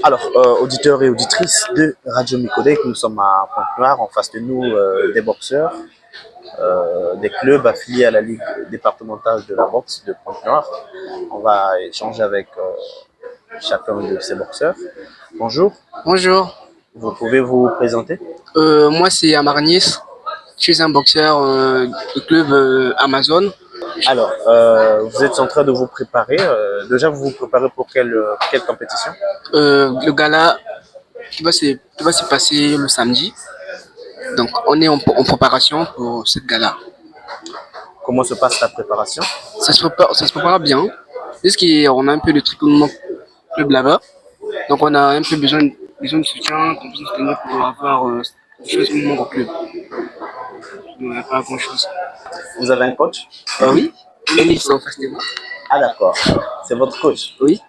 Alors, auditeurs et auditrices de Radio Micodec, nous sommes à Pointe-Noire, en face de nous des boxeurs, des clubs affiliés à la Ligue départementale de la boxe de Pointe-Noire. On va échanger avec chacun de ces boxeurs. Bonjour, Bonjour, vous pouvez vous présenter? moi c'est Amarnis, je suis un boxeur du club Amazon. Alors, vous êtes en train de vous préparer. Déjà, vous vous préparez pour quelle compétition? Le gala qui va se passer le samedi, donc on est en préparation pour cette gala. Comment se passe la préparation? Ça se prépare bien, puisqu'on a un peu de trucs au club là-bas, donc on a un peu besoin de soutien, qu'on puisse nous soutenir pour avoir des choses au moment au club. On n'a pas grand-chose. Vous avez un coach? Oui, Elif, en face de moi. Ah d'accord, c'est votre coach. Oui.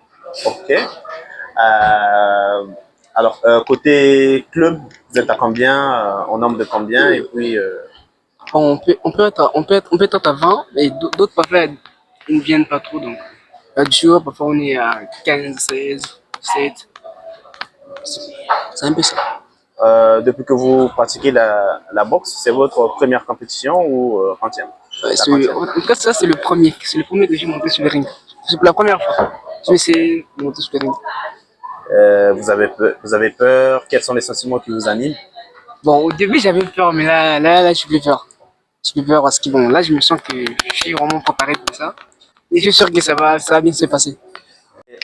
Ok. Alors, côté club, vous êtes à combien, en nombre de combien? Et puis, On peut être à 20, et d'autres parfois ils ne viennent pas trop. Donc, à duo, parfois on est à 15, 16, 17. C'est un peu ça. depuis que vous pratiquez la boxe, c'est votre première compétition ou quantième? Ouais, La quantième. en tout cas, ça c'est le premier. C'est le premier que j'ai monté sur le ring. C'est pour la première fois. Je vais essayer de monter sur le ring. Vous avez peur? Quels sont les sentiments qui vous animent? Bon, au début j'avais peur, mais là, je suis plus peur. Je suis plus peur parce que bon, là je me sens que je suis vraiment préparé pour ça. Et je suis sûr que ça va bien se passer.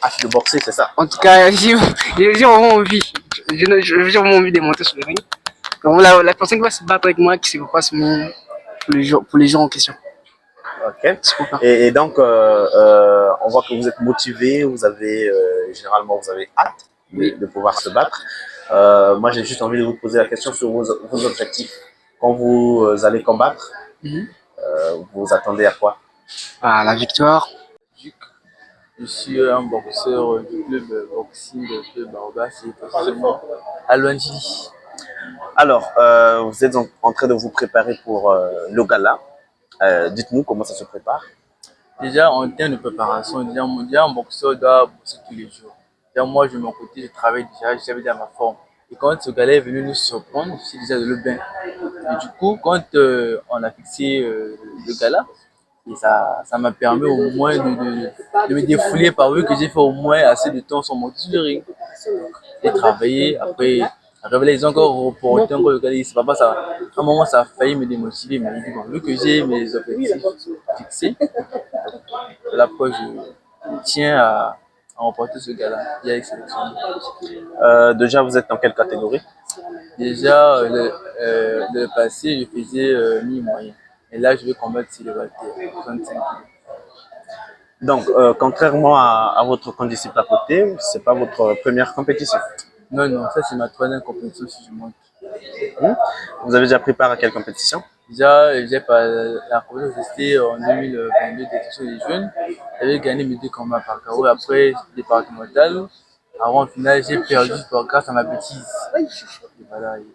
Hâte de boxer, c'est ça? En tout cas, j'ai vraiment envie. J'ai vraiment envie de monter sur le ring. Donc la personne qui va se battre avec moi, qui ne sait pas se mettre pour les gens en question. Ok. C'est pour ça. Et donc, on voit que vous êtes motivé, généralement, vous avez hâte de pouvoir se battre. Moi, j'ai juste envie de vous poser la question sur vos objectifs. Quand vous allez combattre, Mhm. vous attendez à quoi? Ah, la victoire. Je suis un boxeur du club boxing de club Baobab, c'est précisément à Luandili. Alors, vous êtes en train de vous préparer pour le gala. Dites-nous comment ça se prépare. Déjà, en termes de préparation, déjà, un boxeur doit bosser tous les jours. Déjà, moi, de mon côté, je travaille déjà, j'avais déjà ma forme. Et quand ce gala est venu nous surprendre, c'est déjà de le bain. Et du coup, quand on a fixé le gala, et ça m'a permis au moins de me défouler par vu que j'ai fait au moins assez de temps sur mon ring et travailler. Après, ils ont encore reporté encore le gars. C'est pas ça. À un moment, ça a failli me démotiver, mais il dit, bon, vu que j'ai mes objectifs fixés, là, après, je tiens à remporter ce gars-là. Il y a sélectionné. Déjà, vous êtes dans quelle catégorie? Déjà, le passé, je faisais mi-moyen. Et là, je vais combattre sur le Valter, 25 kg. Donc, contrairement à votre condisciple à côté, c'est pas votre première compétition. Non, non, ça c'est ma troisième compétition si je monte. Vous avez déjà pris part à quelle compétition? Déjà, j'ai pas la compétition, c'était en 2022 d'édition des jeunes. J'avais gagné mes deux combats par KO. Après, départemental. Avant, en finale, j'ai perdu grâce à ma bêtise. Et voilà, et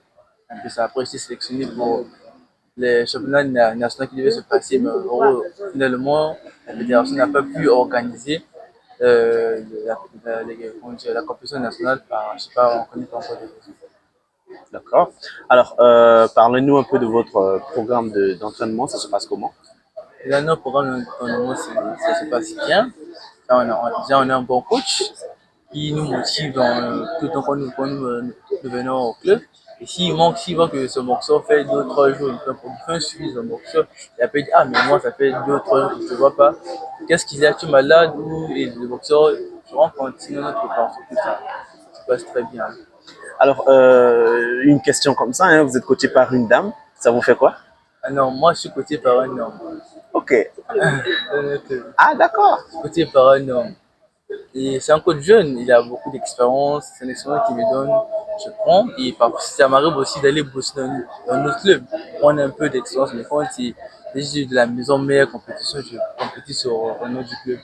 un peu ça. Après, j'ai été sélectionné pour les championnats nationaux qui devaient se passer. Mais finalement, la fédération n'a pas pu organiser la compétition nationale par, je sais pas, on ne connaît pas encore les raisons. D'accord. Alors, parlez-nous un peu de votre programme d'entraînement. Ça se passe comment? Là, notre programme d'entraînement, ça se passe bien. Là, déjà, on a un bon coach qui nous motive tout le temps nous venons au club. Et s'il voit que ce boxeur fait 2 ou 3 jours, pour faire un suivi de boxeur, il a peut dire, ah, mais moi, ça fait 2 ou 3 jours que je ne te vois pas. Qu'est-ce qu'il a, tu es malade ou et le boxeur, on continue notre préparation, tout ça. Ça se passe très bien. Alors, une question comme ça, hein, vous êtes coaché par une dame, ça vous fait quoi? Ah non, moi, je suis coaché par un homme. Ok. Ah, d'accord. Je suis coaché par un homme. Et c'est un coach jeune, il a beaucoup d'expérience, c'est une expérience qu'il me donne, je prends. Et parfois, ça m'arrive aussi d'aller bosser dans notre club. On a un peu d'expérience, mais quand j'ai de la maison meilleure compétition, je compétis sur un autre club.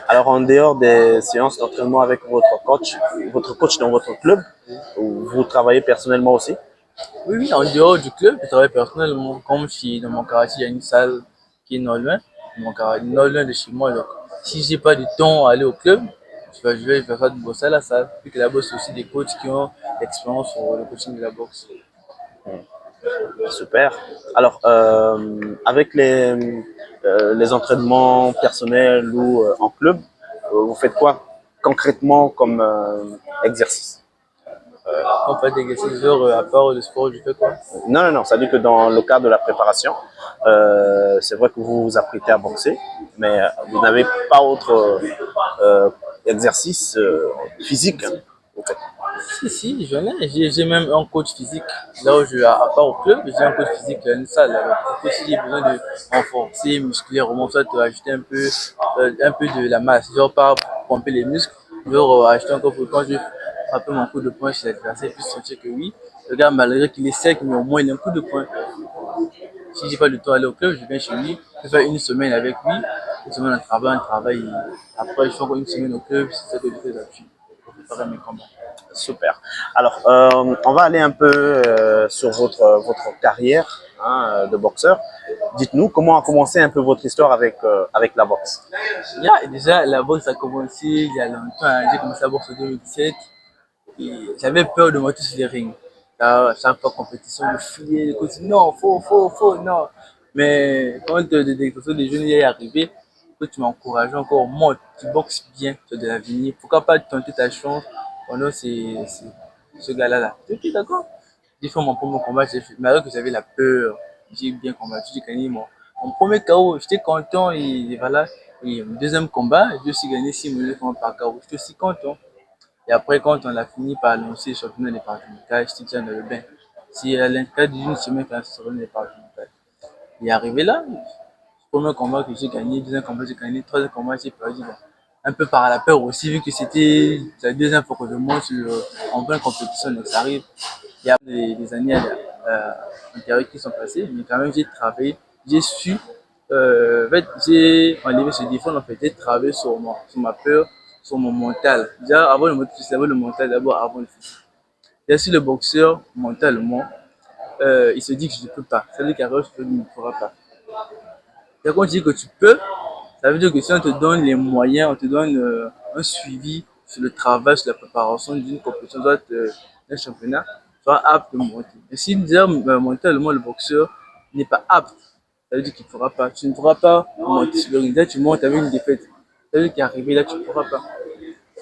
Alors, en dehors des séances d'entraînement avec votre coach dans votre club, vous travaillez personnellement aussi? Oui, oui, en dehors du club, je travaille personnellement. Comme je suis dans mon quartier, il y a une salle qui est non loin, non loin de chez moi. Donc, si j'ai pas du temps à aller au club, je vais faire ça de bosser à la salle. Puis que là-bas, c'est aussi des coachs qui ont l'expérience sur le coaching de la boxe. Super. Alors, avec les entraînements personnels ou en club, vous faites quoi concrètement comme exercice? On fait des exercices, genre, à part le sport, je fais quoi? Non, non, non, ça veut dire que dans le cadre de la préparation, c'est vrai que vous vous apprêtez à boxer, mais vous n'avez pas autre exercice physique, hein, en fait. Si, j'en ai. J'ai même un coach physique. Là où à part au club, j'ai un coach physique à une salle. Alors, si j'ai besoin de renforcer musculairement, soit ajouter un peu de la masse, genre pas pomper les muscles, genre ajouter encore pour quand je frappe mon coup de poing chez l'adversaire, puis sentir que oui, le gars, malgré qu'il est sec, mais au moins il a un coup de poing. Si j'ai pas le temps d'aller au club, je viens chez lui, je fais une semaine avec lui, une semaine un travail, et après je fais encore une semaine au club, c'est ça que je fais d'habitude pour préparer mes combats. Super. Alors, on va aller un peu sur votre carrière hein, de boxeur. Dites-nous comment a commencé un peu votre histoire avec la boxe. Déjà, la boxe a commencé il y a longtemps, hein. J'ai commencé la boxe en 2017 et j'avais peur de monter sur les rings. Chaque fois compétition, je fuyais, je continuais, non, faut, non. Mais quand des jeunes y est arrivé, que tu m'as encouragé encore, monte, tu boxes bien, tu as de l'avenir. Pourquoi pas tenter ta chance pendant ce gars-là là. Ok, d'accord. J'ai fait mon premier combat, malgré que j'avais la peur, j'ai bien combattu, j'ai gagné mon premier KO, j'étais content et voilà. Et mon deuxième combat, j'ai aussi gagné 6 millions par KO, j'étais aussi content. Et après, quand on a fini par lancer le championnat départemental, j'étais déjà dans le bain. Si à l'intérieur d'une semaine, quand c'est sur le départemental. Et arrivé là, premier combat que j'ai gagné, deuxième combat j'ai gagné, troisième combat j'ai perdu. Bon, un peu par la peur aussi, vu que c'était la deuxième fois que je monte en pleine compétition, donc ça arrive. Il y a des années antérieures qui sont passées, mais quand même j'ai travaillé, j'ai su, en fait, j'ai enlevé ce défaut, en fait, j'ai travaillé sur ma peur, sur mon mental. Déjà, avant le mental, c'est d'abord le mental, d'abord avant le physique. Déjà, si le boxeur, mentalement, il se dit que je ne peux pas, ça veut dire qu'à je ne pourra pas. Et quand on dit que tu peux, ça veut dire que si on te donne les moyens, on te donne un suivi sur le travail, sur la préparation d'une compétition, soit d'un championnat, tu seras apte de monter. Et si déjà mentalement le boxeur n'est pas apte, ça veut dire qu'il ne pourra pas. Tu ne pourras pas monter sur le ring. Là, tu montes avec une défaite. Ça veut dire qu'arrivé là, tu ne pourras pas.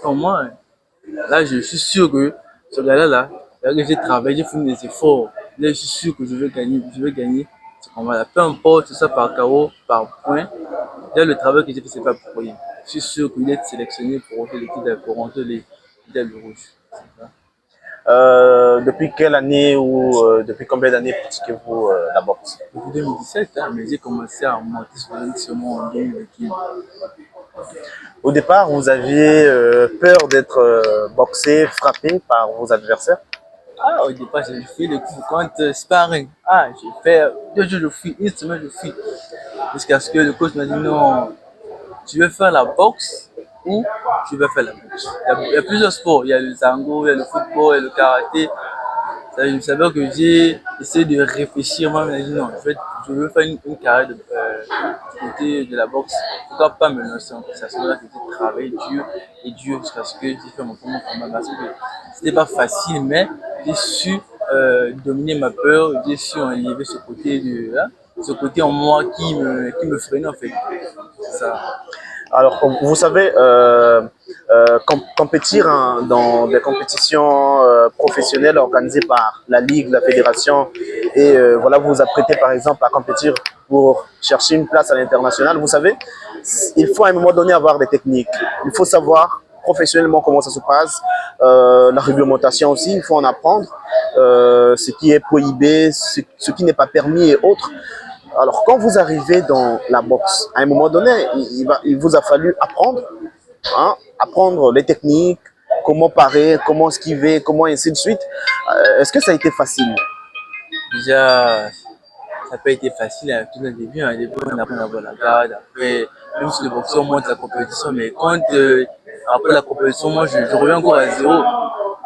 Pour moi, là, je suis sûr que ce gars-là, là, que j'ai travaillé, j'ai fait des efforts. Là, je suis sûr que je vais gagner ce combat-là. Peu importe, ça par KO, par point. Déjà, le travail que j'ai fait, c'est pas pour rien. Je suis sûr qu'il est sélectionné pour rentrer pour rentrer les médailles rouges. Depuis quelle année ou depuis combien d'années pratiquez-vous la boxe? Depuis 2017, hein, mais j'ai commencé à monter sur le ring seulement en 2021. Au départ, vous aviez peur d'être boxé, frappé par vos adversaires? Ah, au départ, j'ai fait le coup contre sparring. Ah, j'ai fait 2 jours de fuis, une semaine de fuis. Jusqu'à ce que le coach m'a dit non, tu veux faire la boxe ou tu veux faire la boxe. Il y a plusieurs sports. Il y a le tango, il y a le football, il y a le karaté. Je savais que j'ai essayé de réfléchir. Moi, je me dit non, je veux faire une carrière du côté de la boxe. Pourquoi pas me lancer en ça? C'est là que j'ai travaillé dur et dur jusqu'à ce que j'ai fait mon premier combat. Parce que c'était pas facile, mais j'ai su dominer ma peur. J'ai su enlever ce côté en moi qui me freinait en fait. C'est ça. Alors, vous savez, compétir hein, dans des compétitions professionnelles organisées par la Ligue, la Fédération, et voilà, vous vous apprêtez par exemple à compétir pour chercher une place à l'international, vous savez, il faut à un moment donné avoir des techniques. Il faut savoir professionnellement comment ça se passe, la réglementation aussi, il faut en apprendre, ce qui est prohibé, ce qui n'est pas permis et autres. Alors, quand vous arrivez dans la boxe, à un moment donné, il vous a fallu apprendre, hein, apprendre les techniques, comment parer, comment esquiver, comment ainsi de suite. Est-ce que ça a été facile? Déjà, ça n'a pas été facile à tout le début. Au début, on apprend à avoir la garde. Après, même si le boxeur monte la compétition, mais quand après la compétition, moi, je reviens encore à zéro.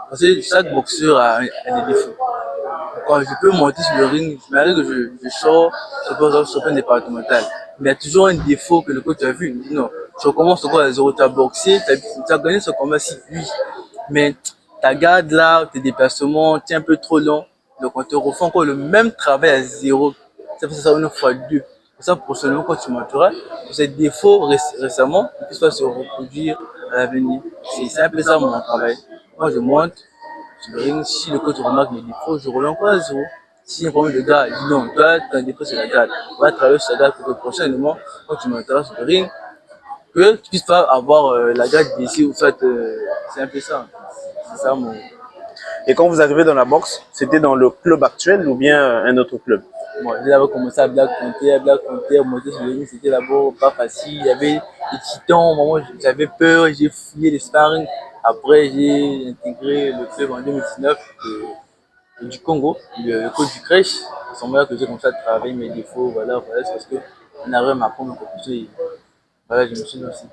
Parce que chaque boxeur a des défauts. Quand je peux monter sur le ring, malgré que je sors, je peux sur un départemental. Mais il y a toujours un défaut que le coach a vu. Il me dit non, tu recommences encore à zéro, tu as boxé, tu as gagné ce combat-ci, oui. Mais ta garde là, tes déplacements, tu es un peu trop long. Donc on te refait encore le même travail à zéro. Ça fait ça une fois deux. Pour ça, prochainement, quand tu monteras, ces défauts récemment, ils puissent pas se reproduire à l'avenir. C'est un peu ça mon travail. Moi, je monte sur le ring. Si le coach remarque mes défauts, je reviens encore à zéro. Si y a un problème de garde, il dit non, toi, tu as un défaut sur la garde. On va travailler sur la garde pour que prochainement, quand tu monteras sur le ring, que tu puisses pas avoir la garde d'ici ou soit. C'est un peu ça. C'est ça mon. Et quand vous arrivez dans la boxe, c'était dans le club actuel ou bien un autre club? Bon, j'ai d'abord commencé à Black Panther, monter sur le ring, c'était d'abord pas facile. Il y avait des titans, au moment où j'avais peur, j'ai fouillé les sparring. Après, j'ai intégré le club en 2019 du Congo, le coach du crèche. C'est moi que j'ai commencé à travailler mes défauts. Voilà, c'est parce qu'on avait ma première compétition et voilà, je me suis dit aussi.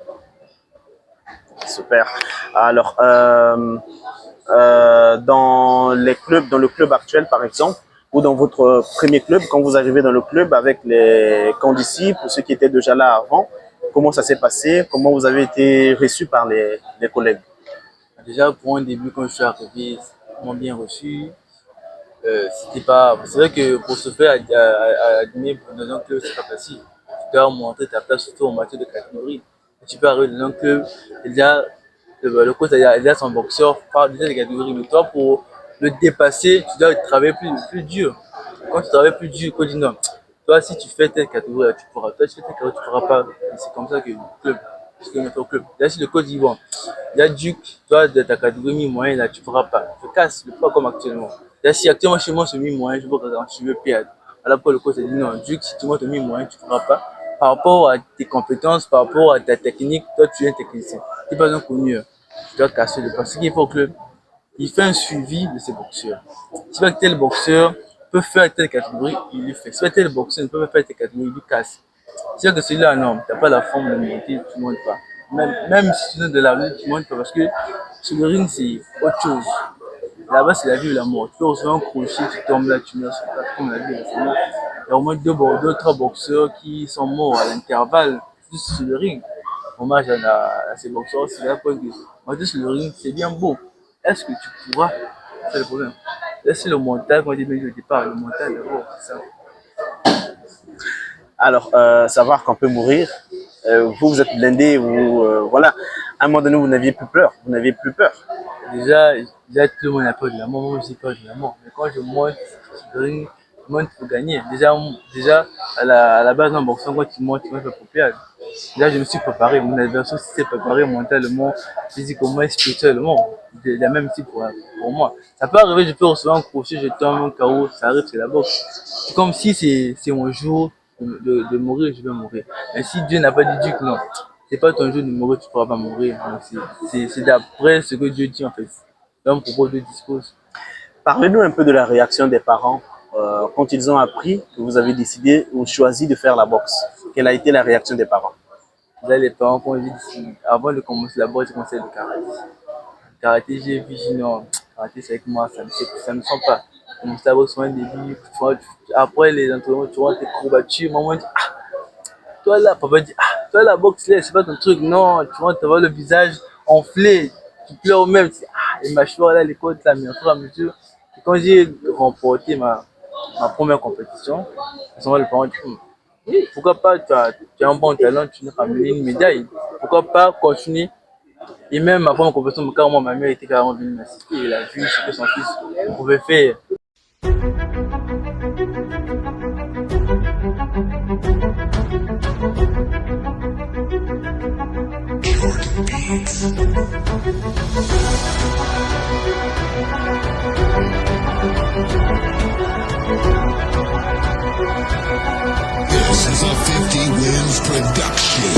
Super. Alors, dans les clubs, dans le club actuel par exemple, ou dans votre premier club, quand vous arrivez dans le club avec les condisciples, ceux qui étaient déjà là avant, comment ça s'est passé? Comment vous avez été reçu par les collègues? Déjà, pour un début, quand je suis arrivé, ils m'ont bien reçu. C'était pas. C'est vrai que pour se faire admirer dans un club, c'est pas facile. Tu dois montrer ta place, surtout en matière de catégorie. Tu peux arriver dans un club, déjà, le coach a déjà son boxeur, parle déjà des catégories. Mais toi, pour le dépasser, tu dois travailler plus dur. Quand tu travailles plus dur, le coach dit non. Toi, si tu fais telle catégorie, tu pourras. Toi, si tu fais telle catégorie, tu pourras pas. Et c'est comme ça que le club, c'est que notre club. Là, si le coach dit bon, il y a Duc, toi, de ta catégorie mi-moyen, là, tu pourras pas. Je casse le pas comme actuellement. Là, si actuellement chez moi, c'est mi-moyen, je vois que tu veux perdre. Alors, pour le coach, il dit non, Duc, si tu montes au mi-moyen, tu pourras pas. Par rapport à tes compétences, par rapport à ta technique, toi, tu es un technicien. Tu n'es pas un connu. Tu dois casser le pas. Ce qu'il faut au club, il fait un suivi de ses boxeurs. Si tel boxeur peut faire telle catégorie, il le fait. Si tel boxeur ne peut pas faire telle catégorie, il lui casse. C'est-à-dire que celui-là, non, tu n'as pas la forme de monter, tu ne montes pas. Même si tu es de la rue, tu ne montes pas parce que sur le ring, c'est autre chose. Là-bas, c'est la vie ou la mort. Tu peux recevoir un crochet, tu tombes là, tu meurs sur ta comme la vie ou la mort. Il y a au moins deux, trois boxeurs qui sont morts à l'intervalle, juste sur le ring. Hommage à ces boxeurs, c'est là que moi, juste sur le ring, c'est bien beau. Est-ce que tu pourras? C'est le problème. Là, c'est le mental, quand on dit au départ, le mental d'abord, c'est ça. Alors, savoir qu'on peut mourir, vous êtes blindé, voilà. À un moment donné, vous n'aviez plus peur. Vous n'aviez plus peur. Déjà, tout le monde a peur de la mort. Moi, j'ai peur de la mort. Mais quand je monte sur le ring, je monte pour gagner. Déjà à la base, en boxant, quand tu montes pour perdre. Déjà, je me suis préparé. Mon adversaire s'est préparé mentalement, physiquement et spirituellement. De la même type pour moi. Ça peut arriver, je peux recevoir un crochet, je tombe un KO, ça arrive, c'est la boxe. C'est comme si c'est mon jour de mourir, je vais mourir. Et si Dieu n'a pas dit Dieu que non, c'est pas ton jour de mourir, tu ne pourras pas mourir. C'est d'après ce que Dieu dit en fait. Donc pourquoi Dieu dispose. Parlez-nous un peu de la réaction des parents quand ils ont appris que vous avez décidé ou choisi de faire la boxe. Quelle a été la réaction des parents? Là, les parents, quand j'ai dit, avant de commencer la boxe, j'ai commencé le karaté. Le karaté, j'ai vu, j'ai dit non, le karaté c'est avec moi, ça me sent pas. J'ai commencé la boxe au début, après les entraînements, tu vois, tes courbatures, maman dit, ah, toi là, papa dit, ah, toi la boxe là, c'est pas ton truc, non, tu vois, tu vois le visage enflé, tu pleures même, tu dis, ah, les mâchoires là, les côtes là, mais au fur et à mesure. Et quand j'ai remporté ma première compétition, les parents disent, oui, pourquoi pas, tu as un bon talent, tu nous ramener une médaille, pourquoi pas continuer. Et même avant ma compétition, carrément, ma mère était carrément venue m'assister, elle a vu ce que son fils pouvait faire. This is a 50 Wins production.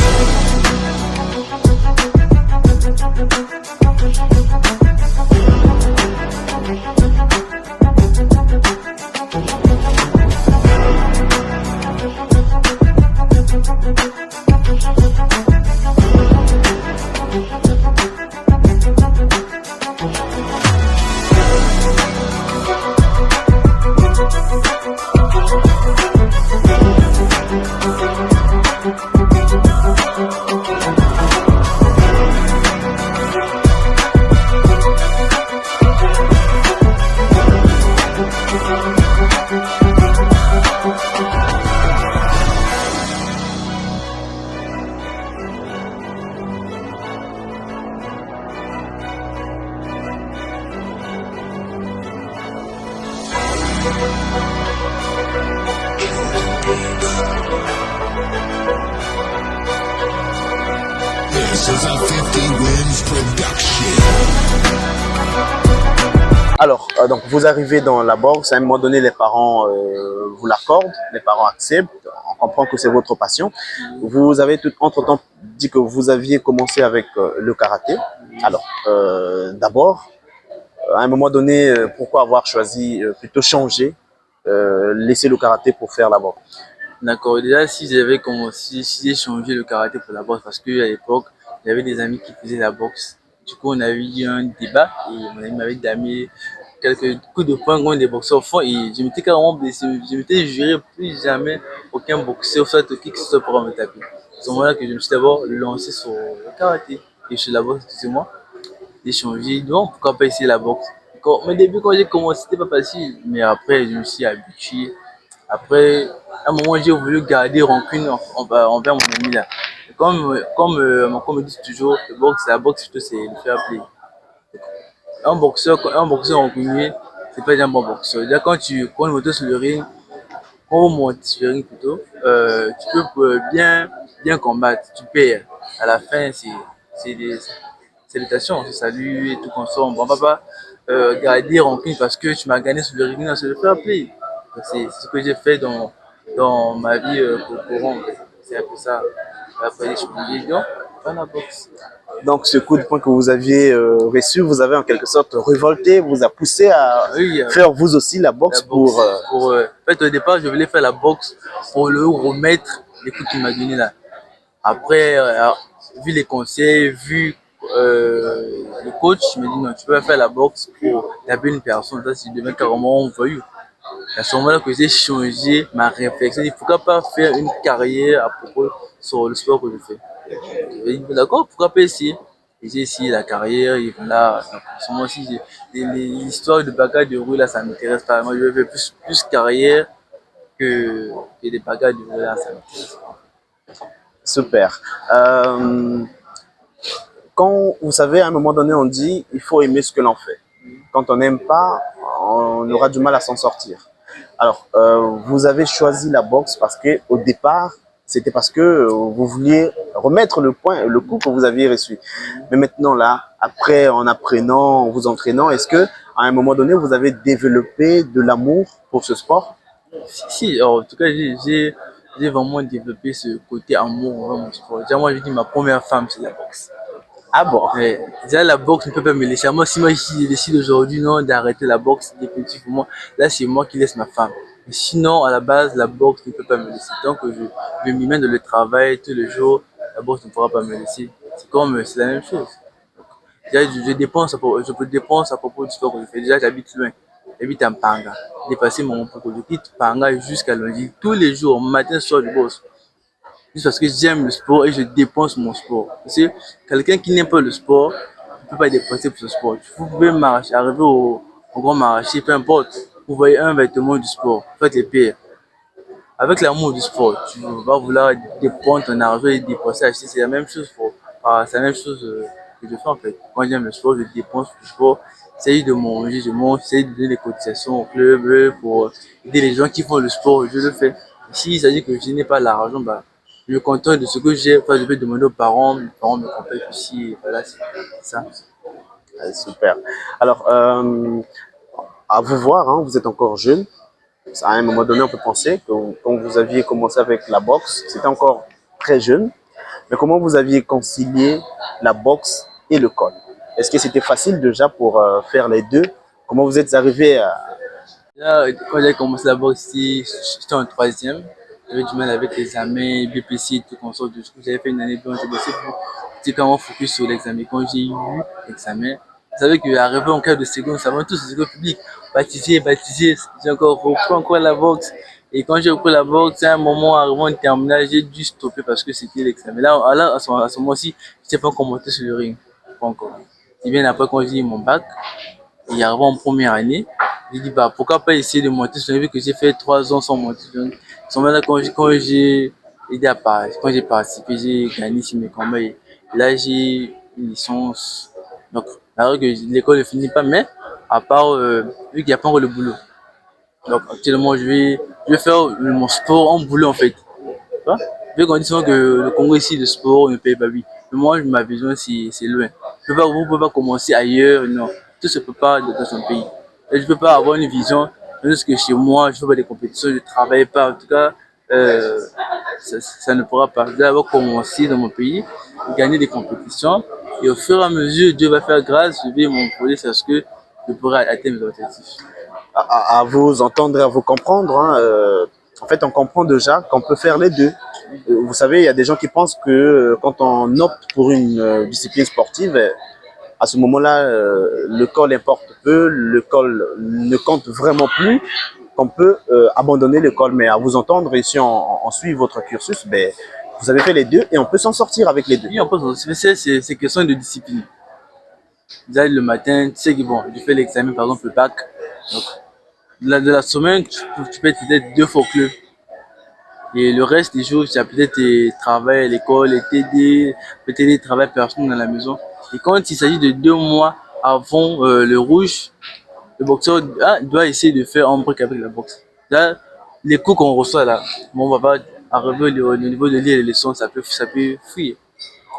This is a 50 Wins production. Alors, donc vous arrivez dans la boxe, à un moment donné, les parents vous l'accordent, les parents acceptent, on comprend que c'est votre passion. Vous avez tout entre-temps dit que vous aviez commencé avec le karaté. Alors, d'abord, à un moment donné, pourquoi avoir choisi, plutôt changer, laisser le karaté pour faire la boxe? D'accord, déjà si j'avais commencé, si j'ai changé le karaté pour la boxe, parce qu'à l'époque, j'avais des amis qui faisaient la boxe. Du coup, on avait eu un débat et mon ami m'avait damé quelques coups de poing contre des boxeurs forts et je m'étais carrément blessé. Je m'étais juré plus jamais aucun boxeur, soit qui que ce soit pour me taper. C'est à ce moment-là que je me suis d'abord lancé sur le karaté et sur la boxe, excusez-moi. J'ai changé, donc pourquoi pas essayer la boxe? Au début, quand j'ai commencé, c'était pas facile, mais après, je me suis habitué. Après, à un moment, j'ai voulu garder rancune envers mon ami là. Et comme me dit toujours, la boxe, plutôt, c'est le fair play. Un boxeur rancunier, c'est pas un bon boxeur. Déjà, quand on monte sur le ring, quand on monte sur le ring plutôt, tu peux bien combattre, tu perds. À la fin, c'est des salutations, c'est salut et tout consomme. Bon, papa, garder rancune parce que tu m'as gagné sur le ring, non, c'est le fair play. C'est ce que j'ai fait dans ma vie courante. C'est un peu ça. Après, j'ai changé, donc, pas la boxe. Donc, ce coup de poing que vous aviez reçu, vous avez en quelque sorte révolté, vous a poussé à Oui, faire vous aussi la boxe, la boxe pour... en fait, au départ, je voulais faire la boxe pour le remettre les coups qu'il m'a donné là. Après, vu les conseils, vu le coach, je me dis non, tu peux pas faire la boxe pour taper une personne, ça c'est devient carrément un voyou. C'est à ce moment-là que j'ai changé ma réflexion. Il ne faut pas faire une carrière à propos sur le sport que je fais. J'ai dit, d'accord, pourquoi pas essayer? Et j'ai essayé la carrière et voilà. Donc, en ce moment-ci, l'histoire de bagarre de rue là, ça m'intéresse pas. Moi, je veux faire plus carrière que des bagarres de rue là, ça m'intéresse pas. Super. Quand, vous savez, à un moment donné, on dit il faut aimer ce que l'on fait. Quand on n'aime pas, on aura du mal à s'en sortir. Alors, vous avez choisi la boxe parce que au départ, c'était parce que vous vouliez remettre le coup que vous aviez reçu. Mais maintenant, là, après, en apprenant, en vous entraînant, est-ce que à un moment donné, vous avez développé de l'amour pour ce sport? Si, alors, en tout cas, j'ai vraiment développé ce côté amour envers mon sport. Déjà, moi, je dis ma première femme, c'est la boxe. Ah bon? Ouais, déjà, la boxe ne peut pas me laisser. Moi, si moi, je décide aujourd'hui non d'arrêter la boxe définitivement, là, c'est moi qui laisse ma femme. Mais sinon, à la base, la boxe ne peut pas me laisser. Tant que je m'y mets dans le travail tous les jours, la boxe ne pourra pas me laisser. C'est la même chose. Déjà, je peux dépenser à propos du sport que je fais. Déjà, j'habite loin. J'habite à Panga. J'ai passé mon propos. Je quitte Panga jusqu'à Londres. Tous les jours, matin, soir, je bosse. Juste parce que j'aime le sport et je dépense mon sport. Parce que quelqu'un qui n'aime pas le sport ne peut pas dépenser pour ce sport. Vous pouvez arriver au grand marché, peu importe. Vous voyez un vêtement du sport, faites les pires. Avec l'amour du sport, tu vas vouloir dépenser ton argent et dépenser, acheter. C'est la même chose c'est la même chose que je fais en fait. Quand j'aime le sport, je dépense pour le sport. J'essaye de manger, je mange, j'essaye de donner des cotisations au club pour aider les gens qui font le sport, je le fais. Si il s'agit que je n'ai pas l'argent, bah, je me contente de ce que j'ai. Enfin, je vais demander aux parents, mes parents me complètent aussi. Et voilà, c'est ça. Super. Alors, à vous voir, hein, vous êtes encore jeune. À un moment donné, on peut penser que quand vous aviez commencé avec la boxe, c'était encore très jeune. Mais comment vous aviez concilié la boxe et le code? Est-ce que c'était facile déjà pour faire les deux? Comment vous êtes arrivé à... Là, quand j'ai commencé la boxe, j'étais en troisième. J'avais du mal avec les examens, BPC et tout comme ça. Du coup, j'avais fait une année blanche. J'ai bossé pour j'étais vraiment focus sur l'examen. Quand j'ai eu l'examen, vous savez qu'arrivé en cas de seconde, ça va tous les écoles publiques. Baptisé, j'ai encore repris encore la boxe. Et quand j'ai repris la boxe, à un moment, arrivant en terminale, j'ai dû stopper parce que c'était l'examen. Là, à ce moment-ci, je n'étais pas encore monté sur le ring. Pas encore. Et bien après, quand j'ai eu mon bac, et arrivé en première année, j'ai dit, bah, pourquoi pas essayer de monter sur le ring, vu que j'ai fait 3 ans sans monter sur le ring. À ce moment-là, quand j'ai aidé à quand j'ai participé, j'ai gagné sur mes combats. Et là, j'ai une licence. Donc, alors que l'école ne finit pas, mais à part, vu qu'il n'y a pas encore le boulot. Donc, actuellement, je vais faire mon sport en boulot, en fait. Tu vois? Vu qu'on dit souvent que le Congo ici, le sport ne paye pas, oui. Mais moi, ma vision, c'est loin. Vous ne pouvez pas commencer ailleurs, non. Tout se peut pas dans son pays. Et je ne peux pas avoir une vision, juste que chez moi, je fais pas des compétitions, je ne travaille pas. En tout cas, ça ne pourra pas. Je dois d'abord commencer dans mon pays, gagner des compétitions. Et au fur et à mesure, Dieu va faire grâce, je vais m'envoler sur ce que je pourrai atteindre mes objectifs. À vous entendre et à vous comprendre, hein, en fait, on comprend déjà qu'on peut faire les deux. Vous savez, il y a des gens qui pensent que quand on opte pour une discipline sportive, à ce moment-là, le col importe peu, le col ne compte vraiment plus, qu'on peut abandonner le col. Mais à vous entendre, et si on suit votre cursus, ben, vous avez fait les deux et on peut s'en sortir avec les deux. Oui, on peut s'en sortir, c'est question de discipline. Déjà le matin, tu sais que bon, je fais l'examen, par exemple le bac. Donc, de la semaine, tu peux être peut-être 2 fois au club. Et le reste des jours, tu as peut-être tes travail à l'école, les TD, peut-être des travail personnel dans la maison. Et quand il s'agit de 2 mois avant le rouge, le boxeur doit essayer de faire un break avec la boxe. Là, les cours qu'on reçoit là, bon, on va pas arriver au niveau de lire les leçons, ça peut fuir.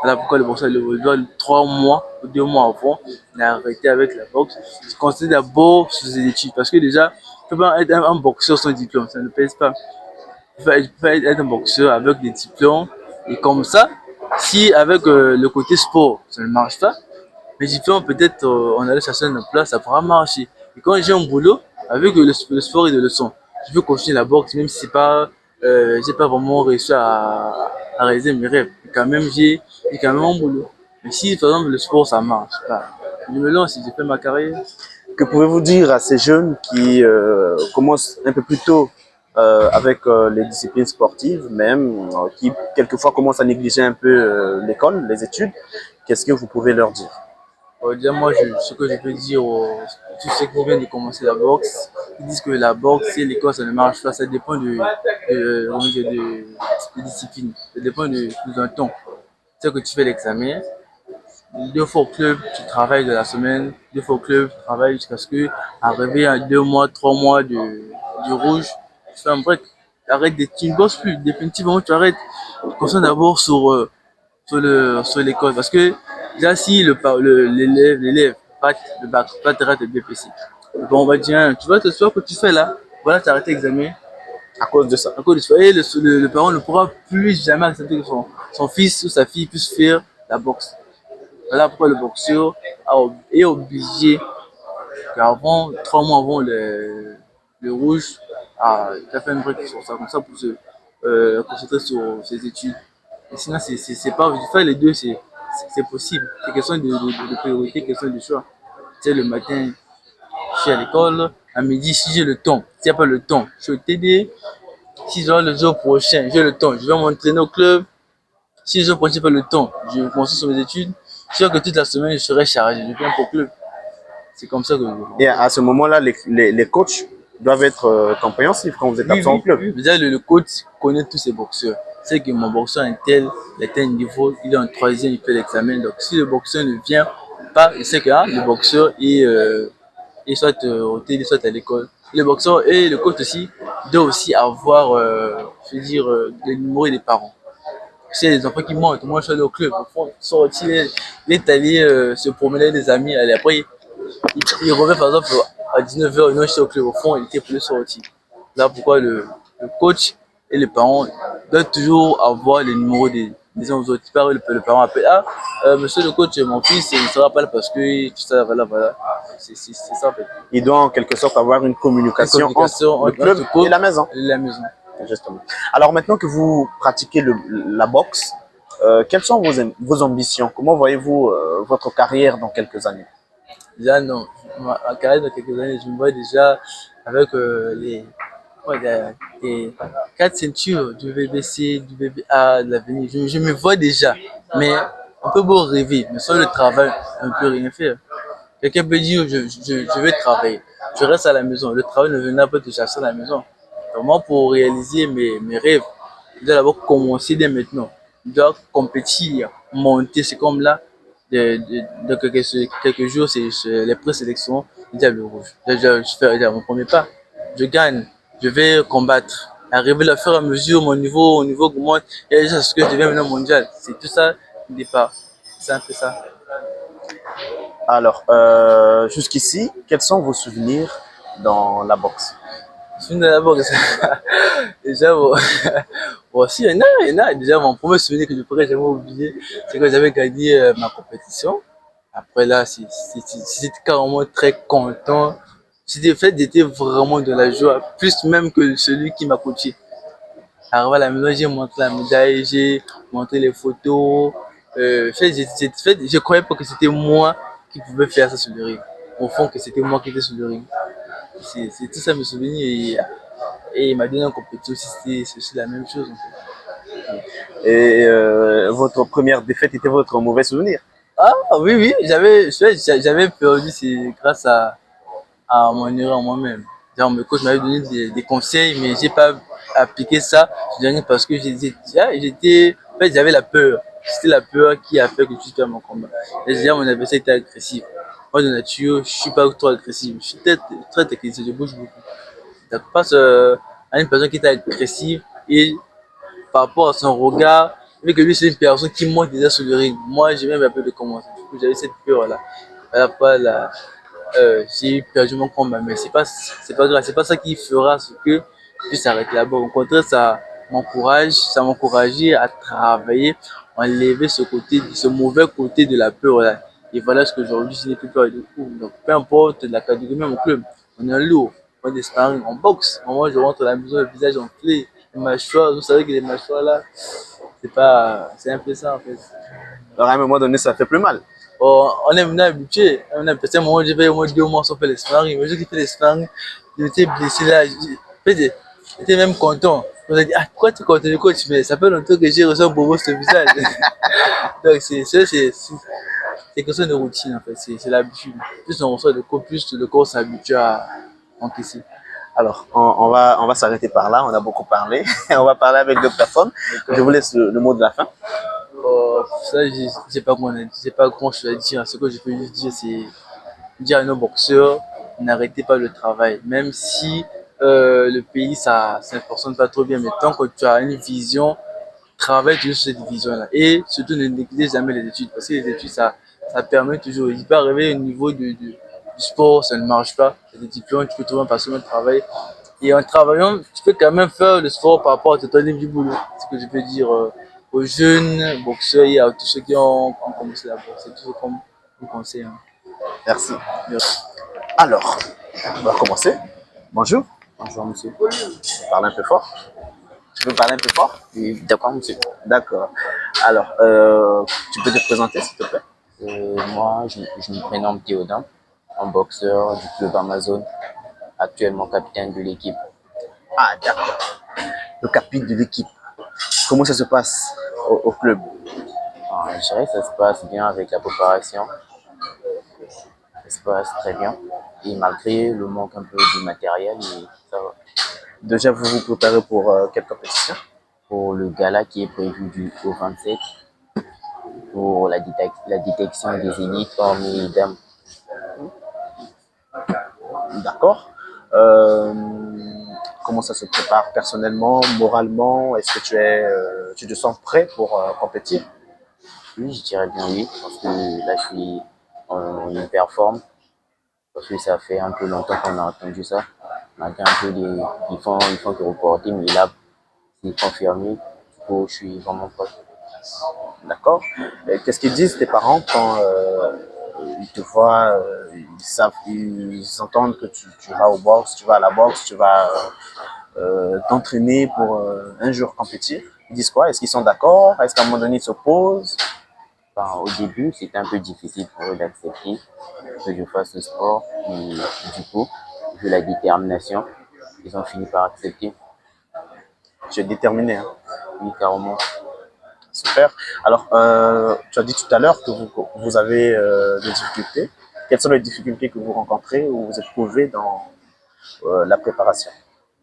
Voilà pourquoi le boxeur doit 3 mois ou 2 mois avant d'arrêter avec la boxe. Se concentrer d'abord sur ses études. Parce que déjà, tu peux pas être un boxeur sans diplôme, ça ne pèse pas. Tu peux être un boxeur avec des diplômes. Et comme ça, si avec le côté sport, ça ne marche pas, les diplômes, peut-être on allait chercher une place, ça pourra marcher. Et quand j'ai un boulot, avec le sport et de leçons, je veux continuer la boxe, même si c'est pas, j'ai pas vraiment réussi à réaliser mes rêves. Et quand même, j'ai quand même un boulot. Mais si, par exemple, le sport, ça marche pas, je me lance si j'ai fait ma carrière. Que pouvez-vous dire à ces jeunes qui commencent un peu plus tôt avec les disciplines sportives, même, qui quelquefois commencent à négliger un peu l'école, les études? Qu'est-ce que vous pouvez leur dire? Déjà, moi, ce que je peux dire aux tous ceux qui viennent de commencer la boxe, ils disent que la boxe et l'école, ça ne marche pas. Ça dépend comment dire, de discipline. Ça dépend d'un temps. Tu sais que tu fais l'examen, 2 fois au club, tu travailles de la semaine, 2 fois au club, tu travailles jusqu'à ce que, arrivé à 2 mois, 3 mois du rouge, tu fais un break. Tu ne bosses plus. Définitivement, tu arrêtes. Concentre d'abord sur l'école. Parce que déjà, si l'élève rate le bac, pas te rate le BPC, bon, on va dire, hein, tu vois, ce soir que tu fais là, voilà, tu as arrêté l'examen À cause de ça. à cause de ça. Et le parent ne pourra plus jamais accepter que son fils ou sa fille puisse faire la boxe. Voilà pourquoi le boxeur est obligé, qu'avant, 3 mois avant le rouge, il a fait un break sur ça, comme ça pour se concentrer sur ses études. Et sinon, c'est pas, faire les deux, c'est possible. C'est question de priorité, question de choix. Tu sais, le matin, je suis à l'école, à midi, si j'ai le temps, s'il n'y a pas le temps, je suis au TD. Si j'ai le jour prochain, j'ai le temps, je vais m'entraîner au club. Si le jour prochain, j'ai pas le temps, je me concentre sur mes études. Sûr que toute la semaine, je serai chargé, je viens pour le club. C'est comme ça que Et à ce moment-là, les coachs doivent être compréhensifs quand vous êtes absent au club. oui. Déjà, le coach connaît tous ses boxeurs. C'est que mon boxeur est tel, il atteint un niveau, il est en troisième, il fait l'examen. Donc, si le boxeur ne vient pas, il sait que le boxeur est soit au télé, soit à l'école. Le boxeur et le coach aussi doivent aussi avoir, je veux dire, des numéros des parents. C'est les enfants qui montent. Moi, je suis allé au club. Au fond, sorti, il est allé se promener avec des amis. Allez, après, il revient par exemple à 19h, une j'étais au club. Au fond, il était plus sorti. Là, pourquoi le coach et les parents doivent toujours avoir les numéros des uns aux autres. Le parent appelle, monsieur le coach, mon fils, il ne sera pas là parce que tout ça, voilà. C'est ça en fait. Il doit en quelque sorte avoir une communication entre le club et la maison. Justement. Alors maintenant que vous pratiquez la boxe, quelles sont vos ambitions? Comment voyez-vous votre carrière dans quelques années? Déjà, non. Ma carrière dans quelques années, je me vois déjà avec les 4 ceintures du VBC, du VBA, de l'avenir. Je me vois déjà. Mais on peut beau rêver, mais sans le travail, on ne peut rien faire. Quelqu'un peut dire, je vais travailler. Je reste à la maison. Le travail ne viendra pas te chercher à la maison. Donc moi, pour réaliser mes rêves, je dois d'abord commencer dès maintenant. Je dois compétir, monter. C'est comme là, dans quelques jours, c'est les présélections du Diable Rouge. Je fais mon premier pas. Je gagne. Je vais combattre. arriver à faire à mesure, mon niveau augmente, et c'est ce que je deviens maintenant mondial. C'est tout ça, le départ. C'est un peu ça. Alors, jusqu'ici, quels sont vos souvenirs dans la boxe? Souvenir de la boxe. Déjà, bon, bon, si, il y en a. Déjà, mon premier souvenir que je pourrais jamais oublier, c'est quand j'avais gagné ma compétition. Après là, c'était carrément très content. C'était fait, j'étais vraiment de la joie, plus même que celui qui m'a coaché. Arrivé à la maison, j'ai montré la médaille, j'ai montré les photos. Je croyais pas que c'était moi qui pouvais faire ça sur le ring. Au fond, que c'était moi qui étais sur le ring. C'est tout ça mes souvenirs. Et il m'a donné un compétition aussi, c'est aussi la même chose. En fait. Et votre première défaite était votre mauvais souvenir? Ah oui, oui, j'avais perdu, c'est grâce à mon erreur moi-même. Genre, mes coachs m'avaient donné des conseils, mais j'ai pas appliqué ça. Je dirais parce que en fait, j'avais la peur. C'était la peur qui a fait que je suis perdu mon combat. Et déjà, mon adversaire était agressif. Moi, de nature, je suis pas trop agressif. Je suis très agressif, je bouge beaucoup. Donc, face à une personne qui est agressive et par rapport à son regard, vu que lui, c'est une personne qui monte déjà sur le ring. Moi, j'ai même un peu de commencer. Du coup, j'avais cette peur-là. À la fois, là, j'ai perdu mon combat, mais c'est pas grave, c'est pas ça qui fera ce que je puisse arrêter là-bas. Au contraire, ça m'encourageait à travailler, à enlever ce mauvais côté de la peur là. Et voilà ce que aujourd'hui, je n'ai plus peur du coup. Donc, peu importe la catégorie, même au club, on est lourd, on est des sparring, on boxe. Moi, je rentre à la maison, le visage enflé, les mâchoires, vous savez que les mâchoires là, c'est un peu ça en fait. Alors, à un moment donné, ça fait plus mal. Oh, on est maintenant habitué. On a peut-être un moment, j'ai fait au moins 2 mois sans faire les sparring. Mais je qui fait les sparring, j'étais blessé là. J'étais même content. On a dit, ah, pourquoi tu continues le coach? Mais ça fait longtemps que j'ai reçu un bobo sur le visage. Donc, c'est question de routine en fait. C'est l'habitude. Plus on reçoit de cours, plus le corps s'habitue à encaisser. Alors, on va s'arrêter par là. On a beaucoup parlé. On va parler avec d'autres personnes. Je vous laisse le mot de la fin. Ça, je sais pas comment, je sais pas comment je dois dire. Ce que je peux juste dire, c'est dire à nos boxeurs, n'arrêtez pas le travail. Même si le pays, ça ne fonctionne pas trop bien, mais tant que tu as une vision, travaille toujours sur cette vision-là. Et surtout, ne négligez jamais les études, parce que les études, ça permet toujours. Il peut arriver au niveau du sport, ça ne marche pas. Il y a des diplômes, tu peux trouver un passion de travail. Et en travaillant, tu peux quand même faire le sport par rapport à ton niveau du boulot. C'est ce que je peux dire aux jeunes boxeurs et à tous ceux qui ont commencé la boxe. C'est tout ce qu'on vous conseille. Hein. Merci. Alors, on va commencer. Bonjour. Bonjour, monsieur. Parle un peu fort. Tu peux parler un peu fort? Oui, d'accord, monsieur. D'accord. Alors, tu peux te présenter, s'il te plaît? Moi, je me prénomme Théodin, un boxeur du club Amazon, actuellement capitaine de l'équipe. Ah, d'accord. Le capitaine de l'équipe. Comment ça se passe au club? Je dirais que ça se passe bien avec la préparation. Ça se passe très bien. Et malgré le manque un peu du matériel, ça va. Déjà, vous vous préparez pour quelle compétition? Pour le gala qui est prévu au 27, pour la détection des élites hommes et dames. D'accord. Comment ça se prépare personnellement, moralement? Est-ce que tu te sens prêt pour compétir? Oui, je dirais bien oui, parce que là, je suis en hyper forme, parce que ça fait un peu longtemps qu'on a entendu ça. Malgré un peu ils font que reporter, mais là, c'est confirmé. Du coup, je suis vraiment prêt. D'accord. Qu'est-ce qu'ils disent tes parents quand ils te voient, ils entendent que tu vas au boxe, tu vas à la boxe, tu vas t'entraîner pour un jour compétir? Ils disent quoi? Est-ce qu'ils sont d'accord? Est-ce qu'à un moment donné ils s'opposent? Enfin, au début, c'était un peu difficile pour eux d'accepter que je fasse ce sport. Et du coup, vu la détermination, ils ont fini par accepter. Tu es déterminé, hein? Oui, carrément. Super. Alors, tu as dit tout à l'heure que vous avez des difficultés. Quelles sont les difficultés que vous rencontrez ou vous éprouvez dans la préparation?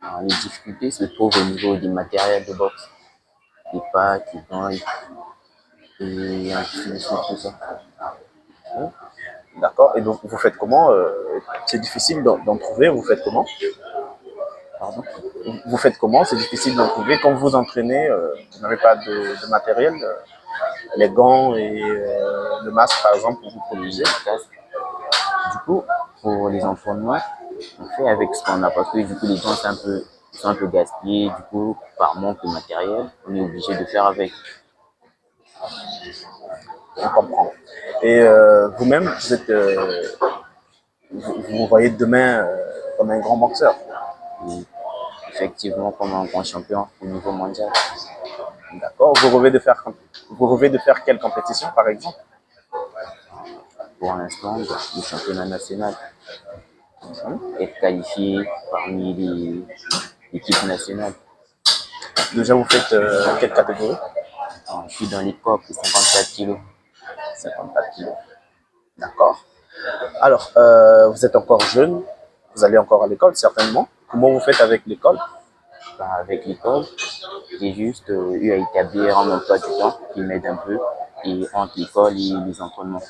Alors, les difficultés se trouvent au niveau du matériel de boxe, les pattes, les gants et ainsi de suite, tout ça. D'accord. Et donc, vous faites comment? C'est difficile d'en trouver. Vous faites comment? Pardon? vous faites comment? C'est difficile d'en trouver. Quand vous entraînez, vous n'avez pas de matériel, les gants et le masque, par exemple, pour vous protéger. Du coup, pour les entraînements, on fait avec ce qu'on a parce que du coup, les gens sont un peu gaspillés. Du coup, par manque de matériel, on est obligé de faire avec. On comprend. Et vous-même, vous vous voyez demain comme un grand boxeur. Et effectivement, comme un grand champion au niveau mondial. D'accord. Vous rêvez de faire quelle compétition, par exemple? Pour l'instant, le championnat national, être qualifié parmi l'équipe nationale. Déjà, vous faites quelle catégorie? Je suis dans les COP, les 54 kilos. 54 kilos. D'accord. Alors, vous êtes encore jeune, vous allez encore à l'école, certainement. Comment vous faites avec l'école? Avec l'école, j'ai juste eu à établir un emploi du temps qui m'aide un peu et entre l'école et les entraînements.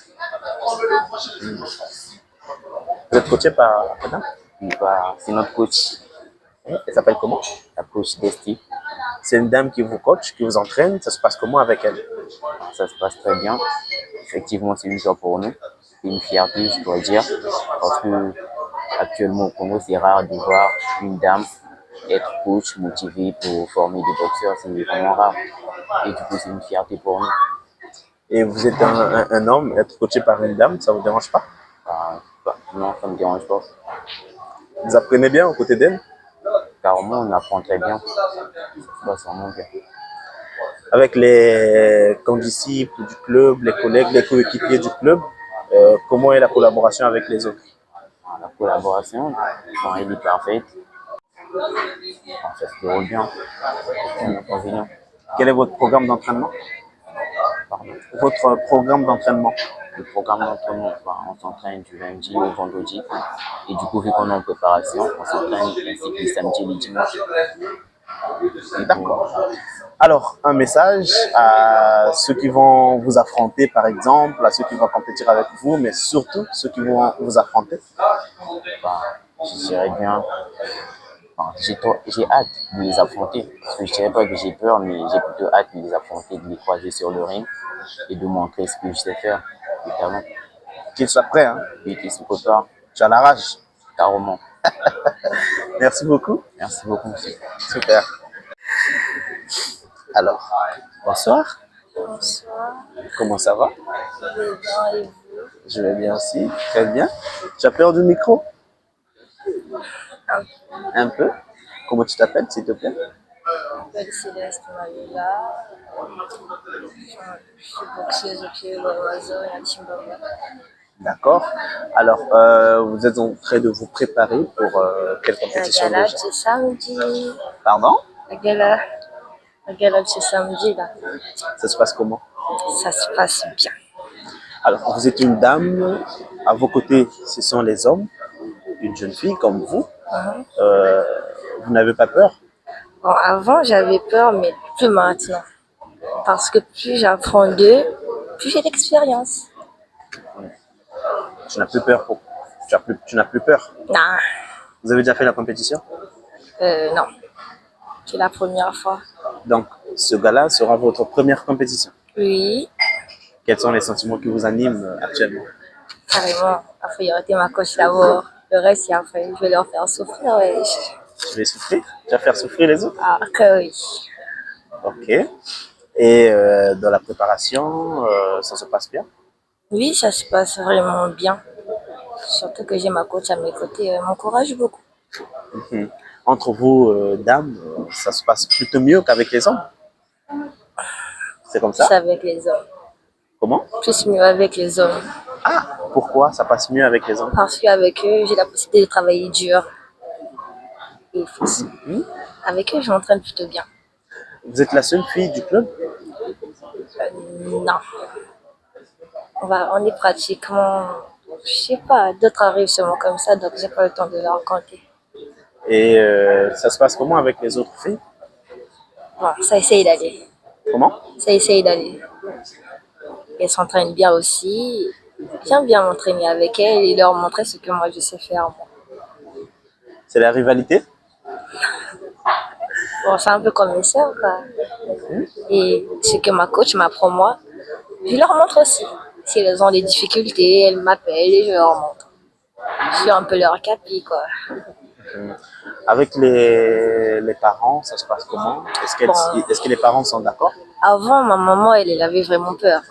Vous êtes coaché par madame? C'est notre coach, Elle s'appelle comment? la coach Desti. C'est une dame qui vous coach, qui vous entraîne. Ça se passe comment avec elle? Ça se passe très bien. Effectivement, c'est une joie pour nous. C'est une fierté, je dois dire, parce que actuellement au Congo, c'est rare de voir une dame être coach, motivée pour former des boxeurs. C'est vraiment rare. Et du coup, c'est une fierté pour nous. Et vous êtes un homme, être coaché par une dame, ça vous dérange pas? Non, ça ne me dérange pas. Vous apprenez bien aux côtés d'elle? Carrément, on apprend très bien. Ça se passe vraiment bien. Avec les condisciples du club, les collègues, les coéquipiers du club, comment est la collaboration avec les autres? La collaboration, quand elle est parfaite, ça se déroule bien. Aucun inconvénient. Quel est votre programme d'entraînement? Pardon. Votre programme d'entraînement? Le programme d'entraînement, on s'entraîne du lundi au vendredi. Et du coup, vu qu'on est en préparation, on s'entraîne ainsi que les samedis et les dimanches. D'accord. Alors, un message à ceux qui vont vous affronter, par exemple, à ceux qui vont compétir avec vous, mais surtout ceux qui vont vous affronter. Je dirais bien, j'ai hâte de les affronter. Parce que je dirais pas que j'ai peur, mais j'ai plutôt hâte de les affronter, de les croiser sur le ring et de montrer ce que je sais faire, notamment. Qu'ils soient prêts, hein? Et qu'ils se préparent Tu as la rage. carrément. Merci beaucoup. Merci beaucoup, monsieur. Super. Alors, bonsoir. Bonsoir, Comment ça va? je vais bien et vous? Je vais bien aussi. Très bien. Tu as peur du micro? Un peu. Comment tu t'appelles, s'il te plaît? Je m'appelle Céleste Malula. Je suis boxeuse au pied Oiseau et à Chimbaba. D'accord. Alors, vous êtes en train de vous préparer pour quelle La compétition gala, déjà? c'est samedi. Pardon? La gala, c'est samedi là. Ça se passe comment? Ça se passe bien. Alors, vous êtes une dame, à vos côtés, ce sont les hommes, une jeune fille comme vous. Euh, vous n'avez pas peur? Bon, avant, j'avais peur, mais plus maintenant. Parce que plus j'apprends d'eux, plus j'ai d'expérience. Tu n'as plus peur tu n'as plus peur. Non, Vous avez déjà fait la compétition? non. C'est la première fois. Donc, ce gala sera votre première compétition. Oui, Quels sont les sentiments qui vous animent actuellement? carrément. Après, il y aurait ma coach d'abord. Le reste, c'est après. Je vais leur faire souffrir, ouais. Tu vas souffrir? Tu vas faire souffrir les autres? Ah, que oui. Ok. Et dans la préparation, ça se passe bien? Oui, ça se passe vraiment bien. Surtout que j'ai ma coach à mes côtés. Elle m'encourage beaucoup. Mhm. Entre vous, dames, ça se passe plutôt mieux qu'avec les hommes? C'est comme Plus ça? avec les hommes. Comment? Plus mieux avec les hommes. Ah, pourquoi ça passe mieux avec les hommes? Parce qu'avec eux, j'ai la possibilité de travailler dur. Et avec eux, je m'entraîne plutôt bien. Vous êtes la seule fille du club? Non. On est pratiquement, je sais pas, d'autres arrivent seulement comme ça, donc j'ai pas le temps de leur raconter. Et ça se passe comment avec les autres filles? Bon, ça essaye d'aller. Comment? Ça essaye d'aller. Elles s'entraînent bien aussi. J'aime bien m'entraîner avec elles et leur montrer ce que moi je sais faire. Moi. C'est la rivalité? Bon, c'est un peu comme mes sœurs, quoi. Et ce que ma coach m'apprend moi, je leur montre aussi. Si elles ont des difficultés, elles m'appellent et je leur montre. Je suis un peu leur capi, quoi. Avec les parents, ça se passe comment? Bon, Est-ce que les parents sont d'accord? avant, ma maman, elle avait vraiment peur.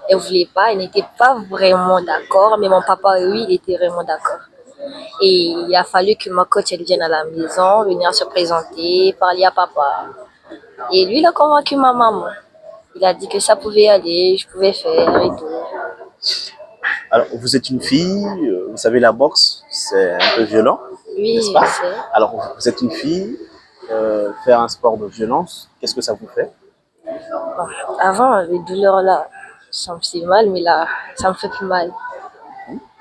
Elle voulait pas, elle n'était pas vraiment d'accord, mais mon papa, oui, il était vraiment d'accord. Et il a fallu que ma coach, elle vienne à la maison, venir se présenter, parler à papa. Et lui, il a convaincu ma maman. Il a dit que ça pouvait aller, je pouvais faire et tout. Alors, vous êtes une fille, vous savez, la boxe, c'est un peu violent, Oui, n'est-ce je pas? sais. Alors, vous êtes une fille, faire un sport de violence, qu'est-ce que ça vous fait? Bon, avant, les douleurs là, ça me fait mal, mais là, ça me fait plus mal.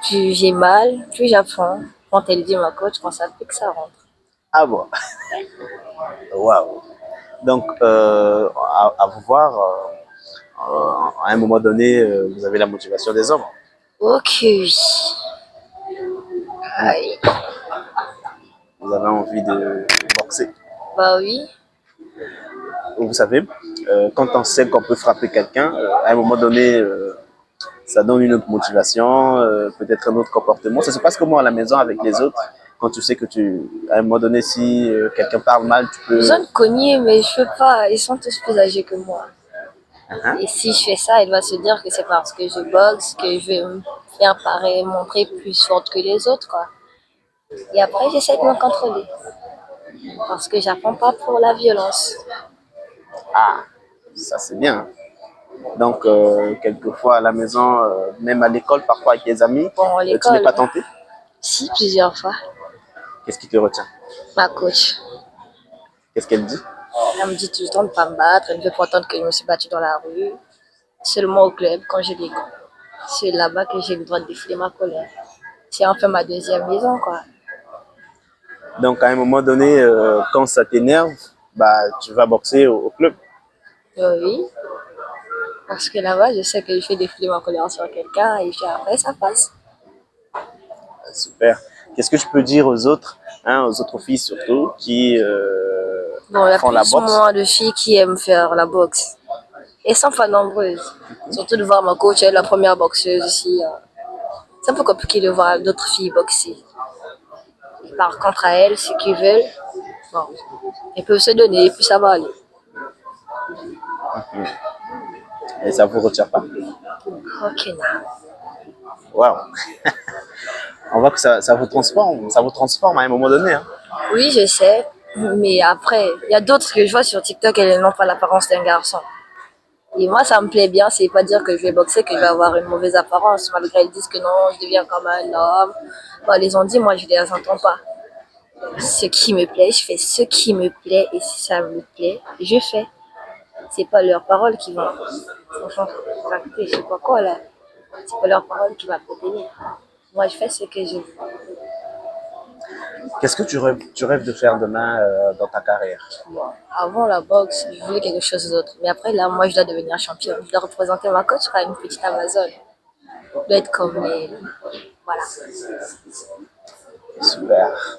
Plus j'ai mal, plus j'apprends. Quand elle dit ma coach, quand ça fait que ça rentre. Ah bon, waouh. Donc, à vous voir, à un moment donné, vous avez la motivation des hommes. Ok, oui. Aïe. Vous avez envie de boxer. Bah oui. Vous savez, quand on sait qu'on peut frapper quelqu'un, à un moment donné, ça donne une autre motivation, peut-être un autre comportement. Ça se passe comment à la maison avec les autres quand tu sais que à un moment donné, si quelqu'un parle mal, tu peux. Besoin de cogner, mais je peux pas. Ils sont tous plus âgés que moi. Hein? Et si je fais ça, elle va se dire que c'est parce que je boxe, que je vais me faire pareil, montrer plus forte que les autres, quoi. Et après, j'essaie de me contrôler. Parce que j'apprends pas pour la violence. Ah, ça c'est bien. Donc, quelquefois à la maison, même à l'école, parfois avec tes amis, Bon, à tu n'es l'école, pas tenté. si, plusieurs fois. Qu'est-ce qui te retient? Ma coach, Qu'est-ce qu'elle dit? elle me dit tout le temps de ne pas me battre. Elle ne veut pas entendre que je me suis battue dans la rue. Seulement au club, quand j'ai des gants. C'est là-bas que j'ai le droit de défiler ma colère. C'est un peu ma deuxième maison, quoi. Donc, à un moment donné, quand ça t'énerve, bah, tu vas boxer au club. Oui, parce que là-bas, je sais que je fais défiler ma colère sur quelqu'un et puis après, ça passe. Super. Qu'est-ce que je peux dire aux autres, hein, aux autres filles surtout, qui Bon, il y a font la plus ou boxe? moins de filles qui aiment faire la boxe. Elles sont pas nombreuses. Surtout de voir ma coach, elle est la première boxeuse ici. C'est un peu compliqué de voir d'autres filles boxer. Par contre, à elles, ceux qui veulent, bon, elles peuvent se donner et puis ça va aller. Et ça vous retient pas? Ok, non. Waouh. On voit que ça vous transforme à un moment donné, hein. Oui, je sais, mais après, il y a d'autres que je vois sur TikTok, elles n'ont pas l'apparence d'un garçon. Et moi, ça me plaît bien, c'est pas dire que je vais boxer, que je vais avoir une mauvaise apparence, malgré elles disent que non, je deviens comme un homme. Bon, elles les ont dit, moi, je les entends pas. Ce qui me plaît, je fais ce qui me plaît, et si ça me plaît, je fais. C'est pas leur parole qui va, franchement, tracter, je sais pas quoi, là. C'est pas leur parole qui va me tenir. Moi, je fais ce que je veux. Qu'est-ce que tu rêves de faire demain dans ta carrière? Bon, avant la boxe, je voulais quelque chose d'autre. Mais après, là, moi, je dois devenir championne. Je dois représenter ma coach à une petite Amazone. Je dois être comme elle. Voilà. Super.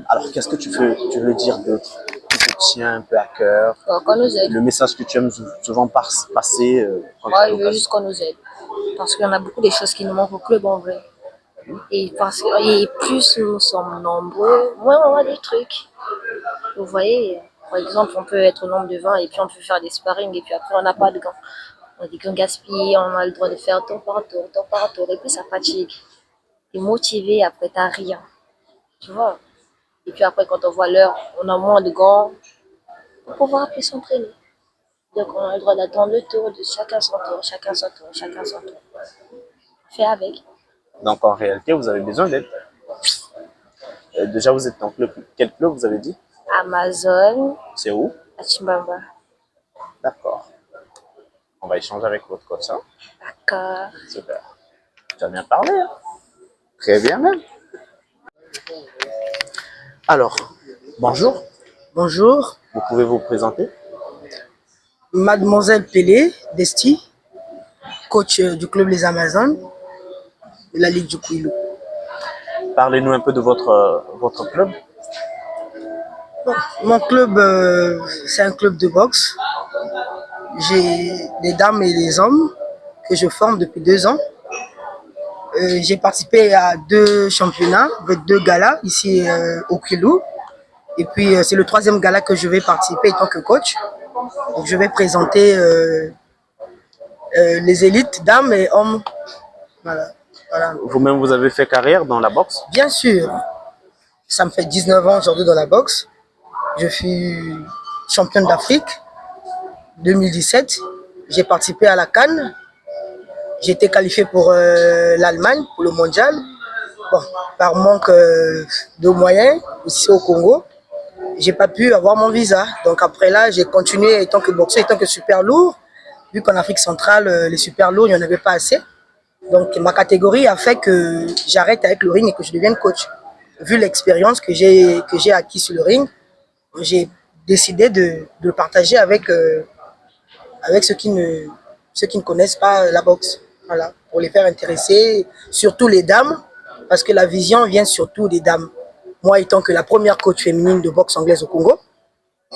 Alors, qu'est-ce que tu veux dire d'autre qui te tient un peu à cœur? Bon, qu'on nous aide. Le message que tu aimes souvent passer quand tu Moi, as je veux l'occasion. juste qu'on nous aide. Parce qu'il y en a beaucoup de choses qui nous manquent au club en vrai. Et plus nous sommes nombreux, moins on a des trucs. Vous voyez, par exemple, on peut être au nombre de 20 et puis on peut faire des sparring et puis après on n'a pas de gants. On a des gants gaspillés, on a le droit de faire tour par tour, tour par tour et puis ça fatigue. T'es motivé, après t'as rien. Tu vois? Et puis après quand on voit l'heure, on a moins de gants pour pouvoir plus s'entraîner. Donc on a le droit d'attendre le tour de chacun son tour, chacun son tour, chacun son tour. Fais avec. Donc, en réalité, vous avez besoin d'aide. Déjà, vous êtes dans quel club vous avez dit? Amazon, C'est où? à Chimbamba. D'accord. On va échanger avec votre coach, hein? D'accord. Super. Tu as bien parlé, hein? Très bien même. Alors, bonjour. Bonjour, Vous pouvez vous présenter? Mademoiselle Pelé Desti, coach du club Les Amazones de la Ligue du Kouilou. Parlez-nous un peu de votre club. Bon, mon club, c'est un club de boxe. J'ai des dames et des hommes que je forme depuis 2 ans. J'ai participé à 2 championnats avec 2 galas ici au Kilou. Et puis c'est le 3e gala que je vais participer en tant que coach. Donc, je vais présenter les élites dames et hommes. Voilà. Vous-même, vous avez fait carrière dans la boxe? Bien sûr, ça me fait 19 ans aujourd'hui dans la boxe. Je suis championne d'Afrique 2017. J'ai participé à la CAN. J'ai été qualifié pour l'Allemagne, pour le mondial. Bon, par manque de moyens, ici au Congo, j'ai pas pu avoir mon visa. Donc après là, j'ai continué en tant que boxeur, en tant que super lourd. Vu qu'en Afrique centrale, les super lourds, il n'y en avait pas assez. Donc ma catégorie a fait que j'arrête avec le ring et que je devienne coach. Vu l'expérience que j'ai acquis sur le ring, j'ai décidé de le partager avec ceux qui ne connaissent pas la boxe. Voilà, pour les faire intéresser, surtout les dames, parce que la vision vient surtout des dames. Moi, étant que la première coach féminine de boxe anglaise au Congo,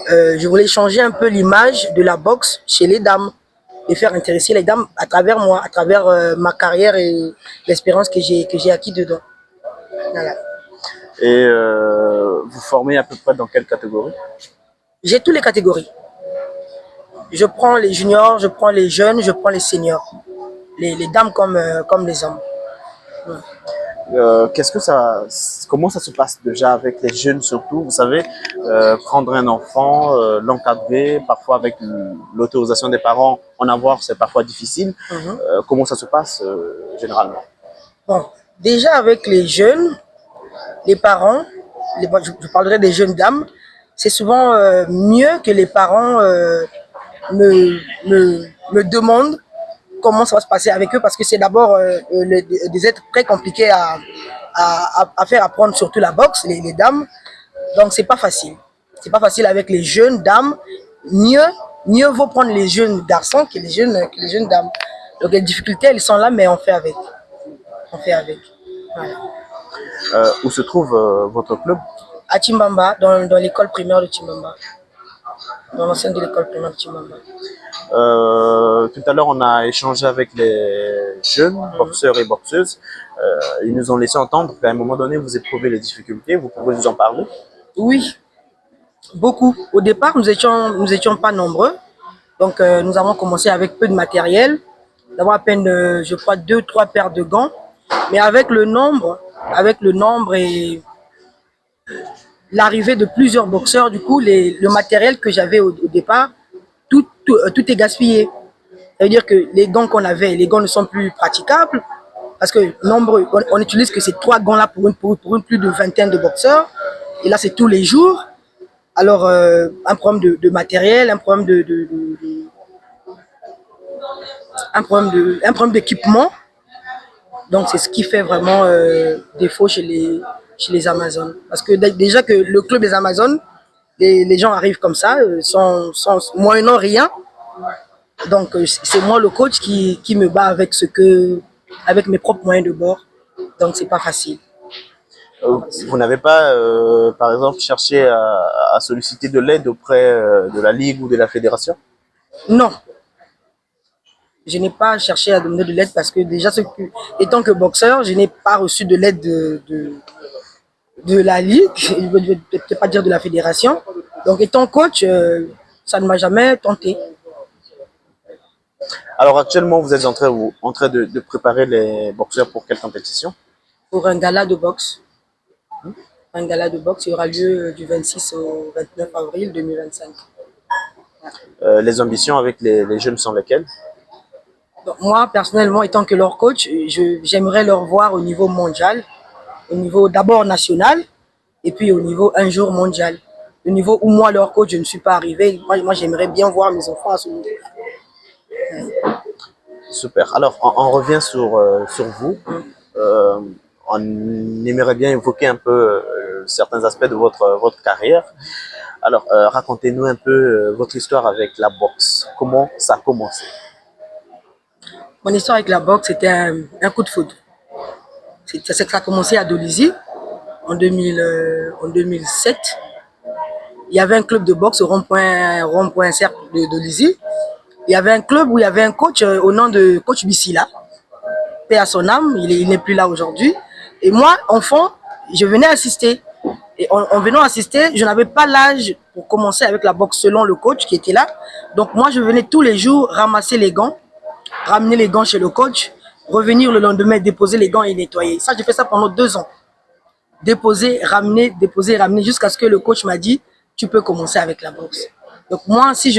je voulais changer un peu l'image de la boxe chez les dames et faire intéresser les dames à travers moi, à travers ma carrière et l'expérience que j'ai acquis dedans. Voilà. Et vous formez à peu près dans quelle catégorie? J'ai toutes les catégories. Je prends les juniors, je prends les jeunes, je prends les seniors. Les dames comme les hommes. Ouais. Comment ça se passe déjà avec les jeunes surtout? Vous savez, prendre un enfant, l'encadrer, parfois avec l'autorisation des parents, en avoir c'est parfois difficile. Comment ça se passe généralement? Bon, déjà avec les jeunes, les parents, je parlerai des jeunes dames, c'est souvent mieux que les parents me demandent comment ça va se passer avec eux, parce que c'est d'abord des êtres très compliqués à faire apprendre, surtout la boxe, les dames. Donc c'est pas facile. C'est pas facile avec les jeunes dames. Mieux vaut prendre les jeunes garçons que les jeunes dames. Donc les difficultés, elles sont là, mais on fait avec. On fait avec. Voilà. Où se trouve votre club? À Chimbamba, dans l'école primaire de Chimbamba. Dans l'enceinte de l'école primaire de Chimbamba. Tout à l'heure, on a échangé avec les jeunes boxeurs et boxeuses. Ils nous ont laissé entendre qu'à un moment donné, vous éprouvez les difficultés. Vous pouvez nous en parler? Oui, beaucoup. Au départ, nous étions pas nombreux. Donc, nous avons commencé avec peu de matériel. Nous avons à peine, je crois, 2-3 paires de gants. Mais avec le nombre et l'arrivée de plusieurs boxeurs, du coup, le matériel que j'avais au départ, tout est gaspillé. Ça veut dire que les gants qu'on avait, les gants ne sont plus praticables parce que nombreux, on n'utilise que ces 3 gants-là pour une plus de vingtaine de boxeurs. Et là, c'est tous les jours. Alors, un problème de matériel, un problème d'équipement. Donc, c'est ce qui fait vraiment défaut chez les Amazones. Parce que déjà que le club des Amazones, les gens arrivent comme ça, sans moyennant rien. Donc, c'est moi le coach qui me bat avec mes propres moyens de bord. Donc, c'est pas facile. Vous n'avez pas, par exemple, cherché à solliciter de l'aide auprès de la Ligue ou de la Fédération? Non. Je n'ai pas cherché à demander de l'aide parce que déjà, étant que boxeur, je n'ai pas reçu de l'aide de la Ligue, je ne veux peut-être pas dire de la Fédération. Donc, étant coach, ça ne m'a jamais tenté. Alors, actuellement, vous êtes en train de préparer les boxeurs pour quelle compétition? Pour un gala de boxe. Un gala de boxe qui aura lieu du 26 au 29 avril 2025. Les ambitions avec les jeunes sont lesquelles? Donc, moi, personnellement, étant que leur coach, j'aimerais leur voir au niveau mondial, au niveau d'abord national, et puis au niveau un jour mondial. Au niveau où moi, leur coach, je ne suis pas arrivé, moi j'aimerais bien voir mes enfants à ce niveau. Super. Alors, on revient sur vous. On aimerait bien évoquer un peu certains aspects de votre carrière. Alors, racontez-nous un peu votre histoire avec la boxe. Comment ça a commencé? Mon histoire avec la boxe, c'était un coup de foudre. Ça a commencé à Dolisie en 2007. il y avait un club de boxe au rond-point cercle de Lizy. Il y avait un club où il y avait un coach au nom de coach Bissila. Paix à son âme, il n'est plus là aujourd'hui. Et moi, enfant, je venais assister. Et en venant assister, je n'avais pas l'âge pour commencer avec la boxe selon le coach qui était là. Donc moi, je venais tous les jours ramasser les gants, ramener les gants chez le coach, revenir le lendemain, déposer les gants et nettoyer. Ça, j'ai fait ça pendant 2 ans. Déposer, ramener, jusqu'à ce que le coach m'a dit, tu peux commencer avec la boxe. Donc moi, si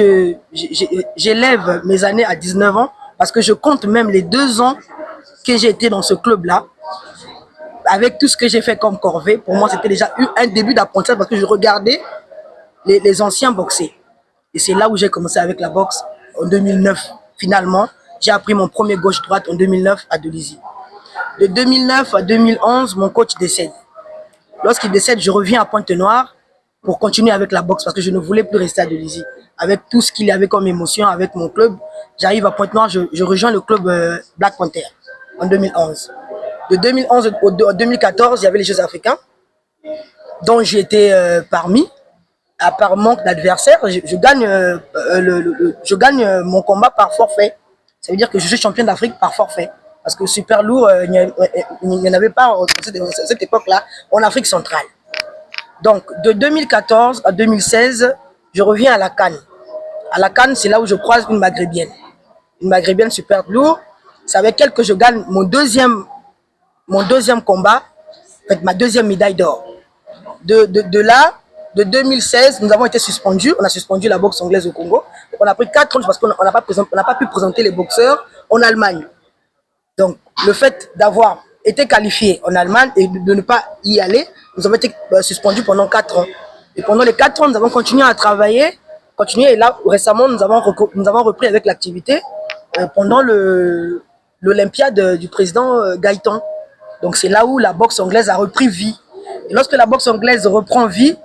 j'élève mes années à 19 ans, parce que je compte même les 2 ans que j'ai été dans ce club-là, avec tout ce que j'ai fait comme corvée, pour moi, c'était déjà un début d'apprentissage parce que je regardais les anciens boxer. Et c'est là où j'ai commencé avec la boxe en 2009. Finalement, j'ai appris mon premier gauche-droite en 2009 à Delizy. De 2009 à 2011, mon coach décède. Lorsqu'il décède, je reviens à Pointe-Noire pour continuer avec la boxe parce que je ne voulais plus rester à Delizy. Avec tout ce qu'il y avait comme émotion avec mon club, j'arrive à Pointe-Noire, je rejoins le club Black Panther en 2011. De 2011 à 2014, il y avait les Jeux africains, dont j'ai été parmi. À part manque d'adversaires, je gagne mon combat par forfait. Ça veut dire que je suis champion d'Afrique par forfait. Parce que super lourd, il n'y en avait pas à cette époque-là en Afrique centrale. Donc, de 2014 à 2016, je reviens à la CAN. À la CAN, c'est là où je croise une Maghrébienne. Une Maghrébienne super lourd. C'est avec elle que je gagne mon deuxième combat, avec ma deuxième médaille d'or. De là, de 2016, nous avons été suspendus. On a suspendu la boxe anglaise au Congo. On a pris 4 ans parce qu'on n'a pas pu présenter les boxeurs en Allemagne. Donc, le fait d'avoir été qualifié en Allemagne et de ne pas y aller, nous avons été suspendus pendant 4 ans. Et pendant les 4 ans, nous avons continué à travailler. Et là, récemment, nous avons repris avec l'activité pendant l'Olympiade du président Gaëtan. Donc, c'est là où la boxe anglaise a repris vie. Et lorsque la boxe anglaise reprend vie,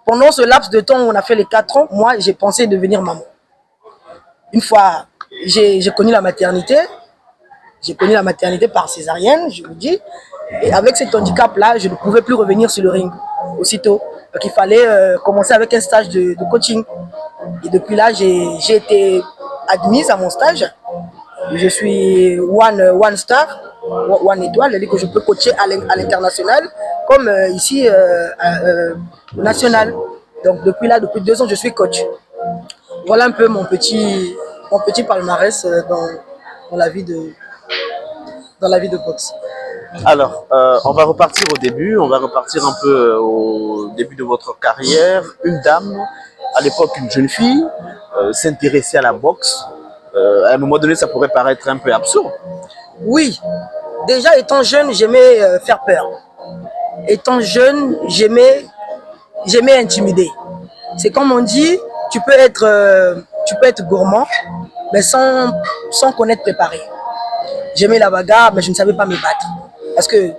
pendant ce laps de temps où on a fait les 4 ans, moi, j'ai pensé devenir maman. Une fois, j'ai connu la maternité. J'ai connu la maternité par césarienne, je vous dis. Et avec cet handicap-là, je ne pouvais plus revenir sur le ring aussitôt. Donc, il fallait commencer avec un stage de coaching. Et depuis là, j'ai été admise à mon stage. Je suis one star, one étoile, c'est-à-dire que je peux coacher à l'international, comme ici au national. Donc depuis 2 ans, je suis coach. Voilà un peu mon petit palmarès dans la vie de boxe. Alors, on va repartir au début, on va repartir un peu au début de votre carrière. Une dame, à l'époque une jeune fille, s'intéresser à la boxe. À un moment donné, ça pourrait paraître un peu absurde. Oui, déjà étant jeune, j'aimais faire peur. Étant jeune, j'aimais intimider. C'est comme on dit, tu peux être gourmand, mais sans connaître préparer. J'aimais la bagarre, mais je ne savais pas me battre. Parce que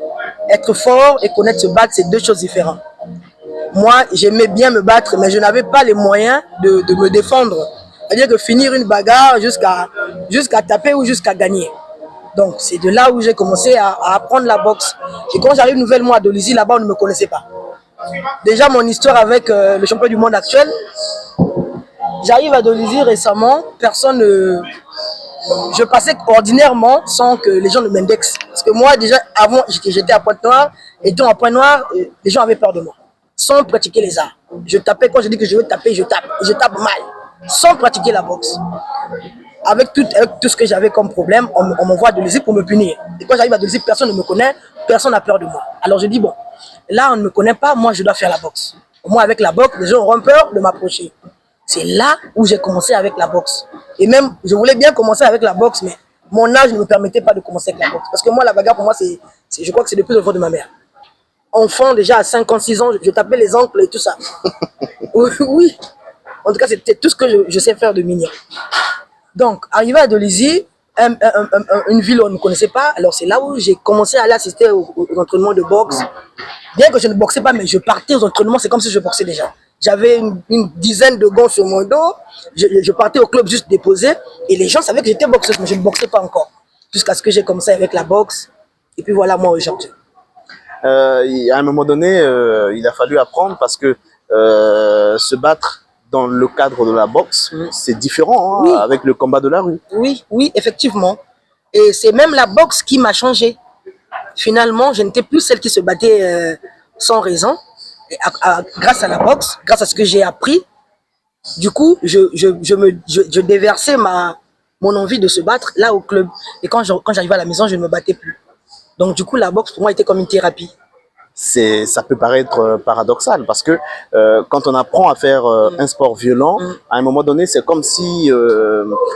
être fort et connaître se battre, c'est 2 choses différentes. Moi, j'aimais bien me battre, mais je n'avais pas les moyens de me défendre. C'est-à-dire que finir une bagarre jusqu'à taper ou jusqu'à gagner. Donc, c'est de là où j'ai commencé à apprendre la boxe. Et quand j'arrive nouvellement à Delizy, là-bas, on ne me connaissait pas. Déjà, mon histoire avec le champion du monde actuel, j'arrive à Delizy récemment, personne ne... Je passais ordinairement sans que les gens ne m'indexent. Parce que moi, déjà, avant, j'étais à Pointe-Noire. Et donc, à Pointe-Noire, les gens avaient peur de moi. Sans pratiquer les arts. Je tapais, quand je dis que je veux taper, je tape. Et je tape mal. Sans pratiquer la boxe. Avec tout ce que j'avais comme problème, on m'envoie à Delizy pour me punir. Et quand j'arrive à Delizy, personne ne me connaît, personne n'a peur de moi. Alors je dis, bon, là, on ne me connaît pas, moi, je dois faire la boxe. Moi, avec la boxe, les gens auront peur de m'approcher. C'est là où j'ai commencé avec la boxe. Et même, je voulais bien commencer avec la boxe, mais mon âge ne me permettait pas de commencer avec la boxe. Parce que moi, la bagarre, pour moi, je crois que c'est depuis le ventre de ma mère. Enfant, déjà à 56 ans, je tapais les ancles et tout ça. Oui. En tout cas, c'était tout ce que je sais faire de mignon. Donc, arrivé à Delizy, une ville où on ne me connaissait pas, alors c'est là où j'ai commencé à aller assister aux entraînements de boxe. Bien que je ne boxais pas, mais je partais aux entraînements, c'est comme si je boxais déjà. J'avais une dizaine de gants sur mon dos, je partais au club juste déposer, et les gens savaient que j'étais boxeuse, mais je ne boxais pas encore. Jusqu'à ce que j'ai commencé avec la boxe, et puis voilà moi aujourd'hui. À un moment donné, il a fallu apprendre parce que se battre dans le cadre de la boxe, c'est différent hein, Oui. avec le combat de la rue. Oui, oui, effectivement. Et c'est même la boxe qui m'a changé. Finalement, je n'étais plus celle qui se battait sans raison. Et grâce à la boxe, grâce à ce que j'ai appris, du coup, je déversais mon envie de se battre là au club. Et quand j'arrivais à la maison, je ne me battais plus. Donc du coup, la boxe pour moi était comme une thérapie. Ça peut paraître paradoxal parce que quand on apprend à faire un sport violent, à un moment donné, c'est comme si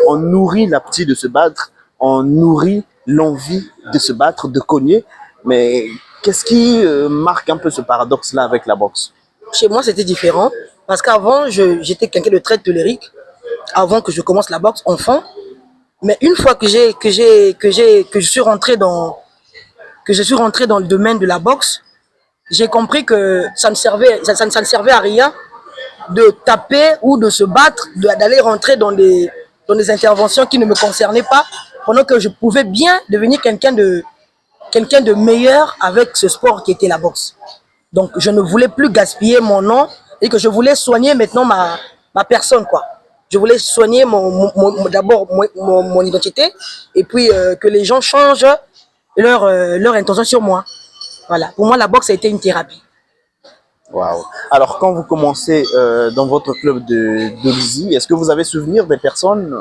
on nourrit l'appétit de se battre, on nourrit l'envie de se battre, de cogner. Mais qu'est-ce qui marque un peu ce paradoxe-là avec la boxe? Chez moi, c'était différent parce qu'avant, j'étais quelqu'un de très tolérique avant que je commence la boxe, enfant. Mais une fois que je suis rentré dans le domaine de la boxe, j'ai compris que ça ne servait à rien de taper ou de se battre, d'aller rentrer dans des interventions qui ne me concernaient pas, pendant que je pouvais bien devenir quelqu'un de meilleur avec ce sport qui était la boxe. Donc, je ne voulais plus gaspiller mon nom et que je voulais soigner maintenant ma personne, quoi. Je voulais soigner d'abord mon identité et puis que les gens changent leur intention sur moi. Voilà. Pour moi, la boxe a été une thérapie. Waouh. Alors, quand vous commencez dans votre club de Lizy, est-ce que vous avez souvenir des personnes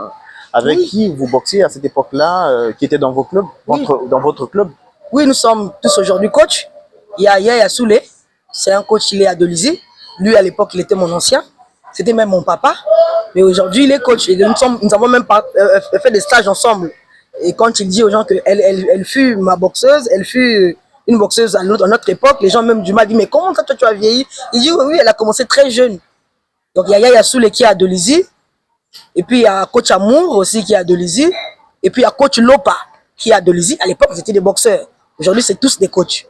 avec qui vous boxiez à cette époque-là, qui étaient dans vos clubs, dans votre club? Oui, nous sommes tous aujourd'hui coachs. Il y a Yaya Soulé, c'est un coach, il est à Dolizy. Lui, à l'époque, il était mon ancien. C'était même mon papa. Mais aujourd'hui, il est coach. Et nous avons même fait des stages ensemble. Et quand il dit aux gens qu'elle fut ma boxeuse, elle fut une boxeuse à notre époque, les gens même du mal disent, mais comment ça, toi, tu as vieilli? Il dit, oui, elle a commencé très jeune. Donc, il y a Yaya Soulé qui est à Dolizy. Et puis, il y a coach Amour aussi qui est à Dolizy. Et puis, il y a coach Lopa qui est à Dolizy. À l'époque, c'était des boxeurs. Aujourd'hui, c'est tous des coachs.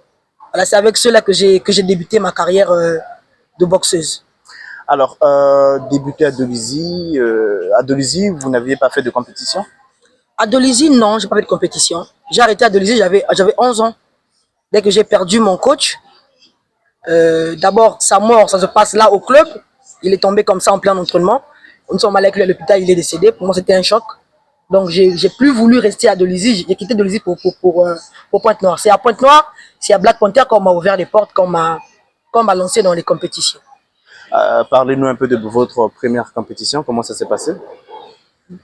Voilà, c'est avec ceux-là que j'ai débuté ma carrière de boxeuse. Alors, débuté à Dolizy, vous n'aviez pas fait de compétition? À Dolizy, non, j'ai pas fait de compétition. J'ai arrêté à Dolizy, j'avais 11 ans. Dès que j'ai perdu mon coach, d'abord, sa mort, ça se passe là au club. Il est tombé comme ça en plein entraînement. Nous sommes allés avec lui à l'hôpital, il est décédé. Pour moi, c'était un choc. Donc, j'ai plus voulu rester à Dolizy. J'ai quitté Dolizy pour Pointe-Noire. C'est à Pointe-Noire, c'est à Black Panther qu'on m'a ouvert les portes, qu'on m'a lancé dans les compétitions. Parlez-nous un peu de votre première compétition. Comment ça s'est passé?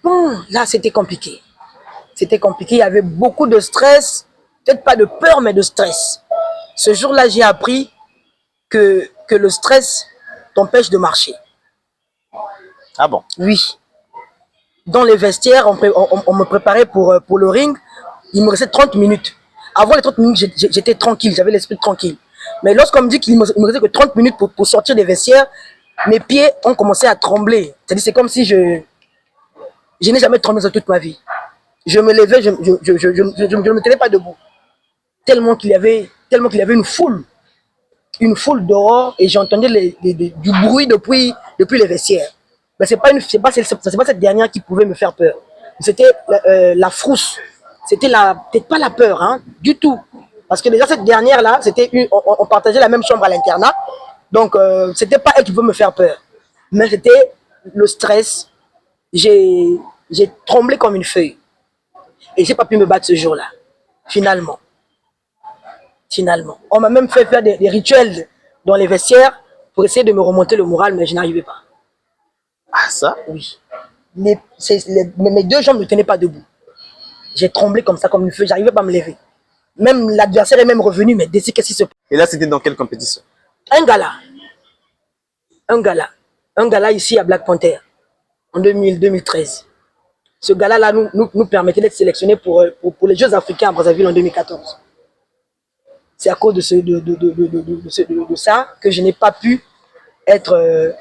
Bon, là, c'était compliqué. C'était compliqué. Il y avait beaucoup de stress. Peut-être pas de peur, mais de stress. Ce jour-là, j'ai appris que le stress t'empêche de marcher. Ah bon? Oui. Dans les vestiaires, on me préparait pour le ring. Il me restait 30 minutes. Avant les 30 minutes, j'étais tranquille, j'avais l'esprit tranquille. Mais lorsqu'on me dit qu'il me restait que 30 minutes pour sortir des vestiaires, mes pieds ont commencé à trembler. C'est-à-dire, c'est comme si je n'ai jamais tremblé dans toute ma vie. Je me levais, je ne me tenais pas debout. Tellement qu'il y avait une foule dehors et j'entendais du bruit depuis les vestiaires. Mais c'est pas cette dernière qui pouvait me faire peur. C'était la frousse. C'était peut-être pas la peur, hein, du tout. Parce que déjà cette dernière là, on partageait la même chambre à l'internat. Donc c'était pas elle qui pouvait me faire peur. Mais c'était le stress. J'ai tremblé comme une feuille. Et j'ai pas pu me battre ce jour-là. Finalement. On m'a même fait faire des rituels dans les vestiaires pour essayer de me remonter le moral, mais je n'arrivais pas. Ah ça? Oui. Mes deux jambes ne tenaient pas debout. J'ai tremblé comme ça, comme une feuille. J'arrivais pas à me lever. Même l'adversaire est même revenu, mais qu'est-ce qui se passe? Et là, c'était dans quelle compétition? Un gala. Un gala ici à Black Panther, en 2013. Ce gala-là nous permettait d'être sélectionnés pour les Jeux africains à Brazzaville en 2014. C'est à cause de ça que je n'ai pas pu être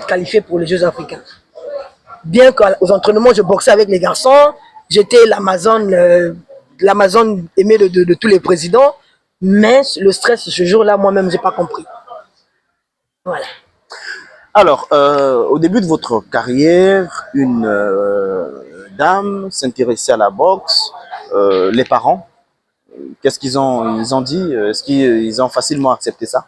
qualifié pour les Jeux africains. Bien qu'aux entraînements, je boxais avec les garçons, j'étais l'Amazone aimé de tous les présidents, mais le stress ce jour-là, moi-même, je n'ai pas compris. Voilà. Alors, au début de votre carrière, une dame s'intéressait à la boxe. Les parents, qu'est-ce qu'ils ont dit? Est-ce qu'ils ont facilement accepté ça?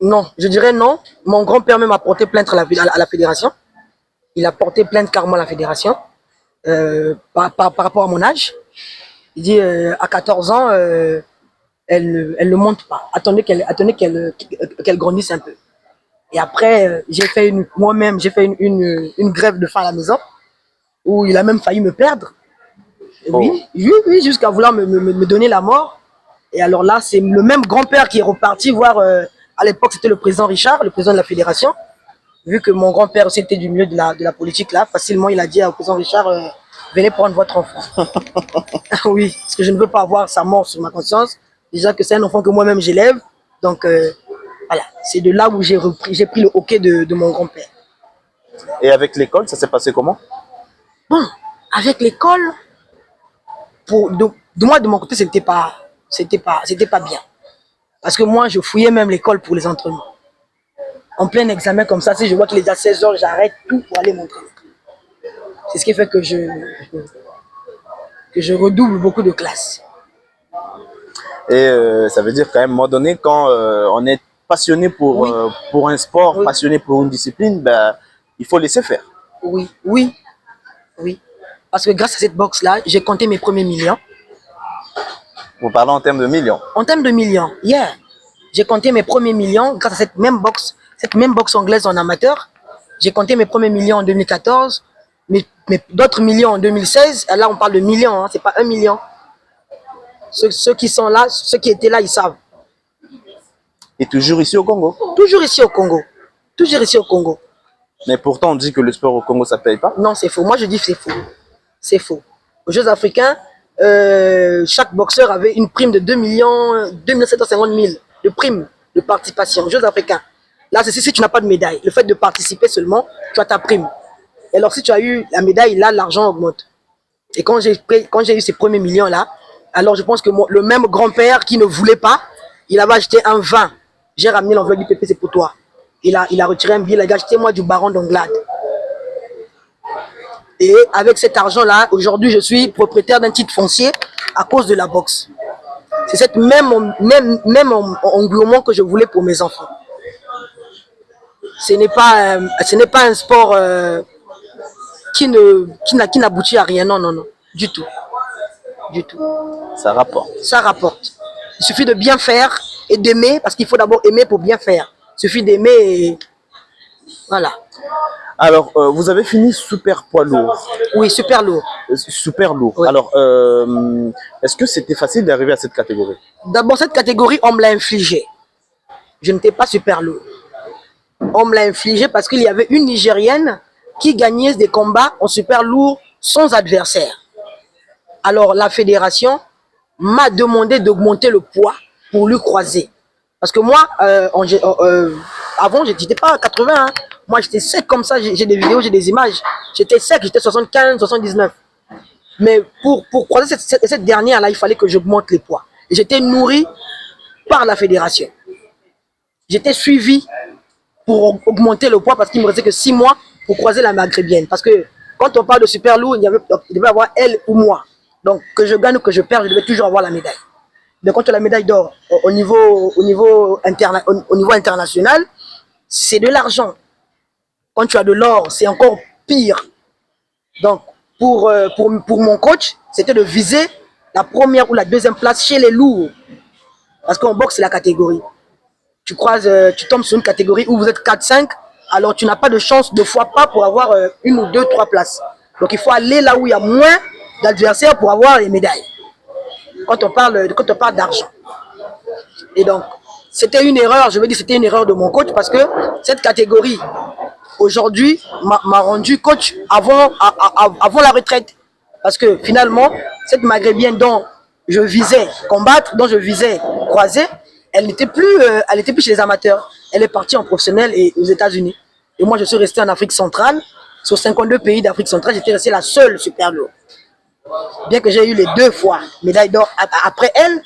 Non, je dirais non. Mon grand-père même a porté plainte à la fédération. Il a porté plainte carrément à la fédération par rapport à mon âge. Il dit à 14 ans, elle ne monte pas. Attendez qu'elle grandisse un peu. Et après, moi-même, j'ai fait une grève de faim à la maison où il a même failli me perdre. Oui, jusqu'à vouloir me donner la mort. Et alors là, c'est le même grand-père qui est reparti voir, à l'époque, c'était le président Richard, le président de la fédération. Vu que mon grand-père aussi était du milieu de la politique là, facilement il a dit au président Richard, venez prendre votre enfant. Oui, parce que je ne veux pas avoir sa mort sur ma conscience. Déjà que c'est un enfant que moi-même j'élève. Donc voilà, c'est de là où j'ai pris le hockey de mon grand-père. Et avec l'école, ça s'est passé comment? Bon, avec l'école, de moi de mon côté, c'était pas bien. Parce que moi, je fouillais même l'école pour les entraînements. En plein examen comme ça, si je vois qu'il est à 16 heures, j'arrête tout pour aller m'entraîner. C'est ce qui fait que je redouble beaucoup de classes. Et ça veut dire qu'à un moment donné, quand on est passionné pour un sport, passionné pour une discipline, ben, il faut laisser faire. Oui. Parce que grâce à cette boxe-là, j'ai compté mes premiers millions. Vous parlez en termes de millions? En termes de millions, yeah. J'ai compté mes premiers millions grâce à cette même boxe anglaise en amateur. J'ai compté mes premiers millions en 2014, mais d'autres millions en 2016. Et là, on parle de millions, hein, c'est pas 1 million. Ceux qui sont là, ceux qui étaient là, ils savent. Et toujours ici au Congo? Toujours ici au Congo. Toujours ici au Congo. Mais pourtant, on dit que le sport au Congo, ça ne paye pas. Non, c'est faux. Moi, je dis que c'est faux. C'est faux. Aux Jeux africains, chaque boxeur avait une prime de 2 750 000 de prime de participation aux Jeux africains. Là, c'est si tu n'as pas de médaille. Le fait de participer seulement, tu as ta prime. Et alors, si tu as eu la médaille, là, l'argent augmente. Et quand j'ai eu ces premiers millions-là, alors je pense que le même grand-père qui ne voulait pas, il avait acheté un vin. J'ai ramené l'enveloppe du PP, c'est pour toi. Il a retiré un billet, il a acheté moi du baron d'Anglade. Et avec cet argent-là, aujourd'hui, je suis propriétaire d'un titre foncier à cause de la boxe. C'est cette même engouement que je voulais pour mes enfants. Ce n'est pas un sport qui n'aboutit à rien, non, du tout. Ça rapporte. Ça rapporte. Il suffit de bien faire et d'aimer, parce qu'il faut d'abord aimer pour bien faire. Il suffit d'aimer et voilà. Alors, vous avez fini super poids lourd. Oui, super lourd. Super lourd. Oui. Alors, est-ce que c'était facile d'arriver à cette catégorie? D'abord, cette catégorie, on me l'a infligée. Je n'étais pas super lourd. On me l'a infligé parce qu'il y avait une Nigérienne qui gagnait des combats en super lourd sans adversaire. Alors, la fédération m'a demandé d'augmenter le poids pour lui croiser. Parce que moi, avant, je n'étais pas à 80. Hein. Moi, j'étais sec comme ça. J'ai des vidéos, j'ai des images. J'étais sec, j'étais 75, 79. Mais pour croiser cette dernière-là, il fallait que j'augmente les poids. Et j'étais nourri par la fédération. J'étais suivi pour augmenter le poids parce qu'il me restait que 6 mois pour croiser la maghrébienne. Parce que quand on parle de super lourd, il devait avoir elle ou moi. Donc, que je gagne ou que je perds, je devais toujours avoir la médaille. Donc, quand tu as la médaille d'or au niveau international, c'est de l'argent. Quand tu as de l'or, c'est encore pire. Donc, pour mon coach, c'était de viser la première ou la deuxième place chez les lourds. Parce qu'en boxe, c'est la catégorie. Tu tombes sur une catégorie où vous êtes 4-5, alors tu n'as pas de chance de fois pas pour avoir 1 ou 2, 3 places. Donc, il faut aller là où il y a moins d'adversaires pour avoir les médailles. Quand on parle d'argent. Et donc, c'était une erreur, je veux dire, c'était une erreur de mon coach parce que cette catégorie, aujourd'hui, m'a rendu coach avant la retraite. Parce que finalement, cette maghrébienne dont je visais combattre, dont je visais croiser, elle n'était plus chez les amateurs. Elle est partie en professionnel et aux États-Unis. Et moi, je suis resté en Afrique centrale. Sur 52 pays d'Afrique centrale, j'étais resté la seule super lourde. Bien que j'ai eu les 2 fois médaille d'or après elle,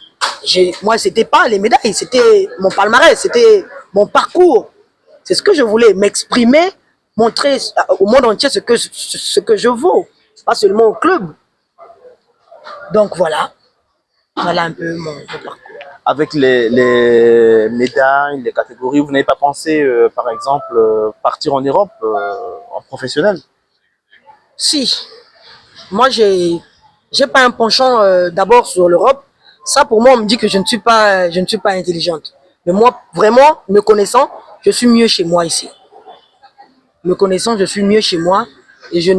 moi, c'était pas les médailles, c'était mon palmarès, c'était mon parcours. C'est ce que je voulais, m'exprimer, montrer au monde entier ce que je vaux, pas seulement au club. Donc voilà un peu mon parcours. avec les médailles, les catégories, vous n'avez pas pensé, par exemple, partir en Europe en professionnel? Si, moi j'ai pas un penchant d'abord sur l'Europe. Ça pour moi on me dit que je ne suis pas intelligente. Mais moi vraiment me connaissant, je suis mieux chez moi ici. Me connaissant, je suis mieux chez moi et je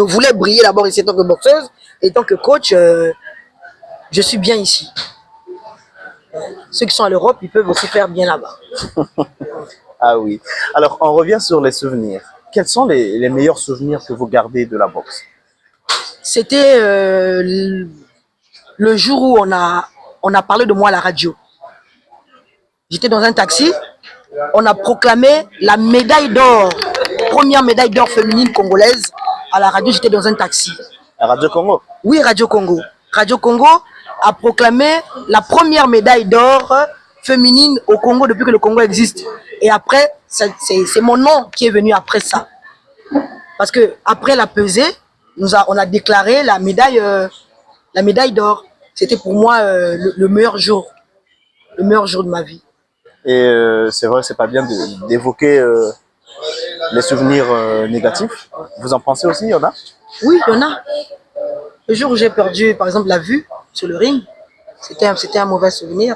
voulais briller d'abord ici en tant que boxeuse et en tant que coach, je suis bien ici. Ceux qui sont à l'Europe, ils peuvent aussi faire bien là-bas. Ah oui. Alors, on revient sur les souvenirs. Quels sont les meilleurs souvenirs que vous gardez de la boxe? C'était le jour où on a parlé de moi à la radio. J'étais dans un taxi, on a proclamé la médaille d'or, première médaille d'or féminine congolaise à la radio. J'étais dans un taxi. À Radio Congo? Oui, Radio Congo. Radio Congo a proclamé la première médaille d'or féminine au Congo depuis que le Congo existe. Et après, c'est mon nom qui est venu après ça. Parce que après la pesée, on a déclaré la médaille d'or. C'était pour moi le meilleur jour de ma vie. Et c'est vrai, c'est pas bien d'évoquer les souvenirs négatifs. Vous en pensez aussi, il y en a? Oui, il y en a. Le jour où j'ai perdu, par exemple, la vue sur le ring, c'était un mauvais souvenir.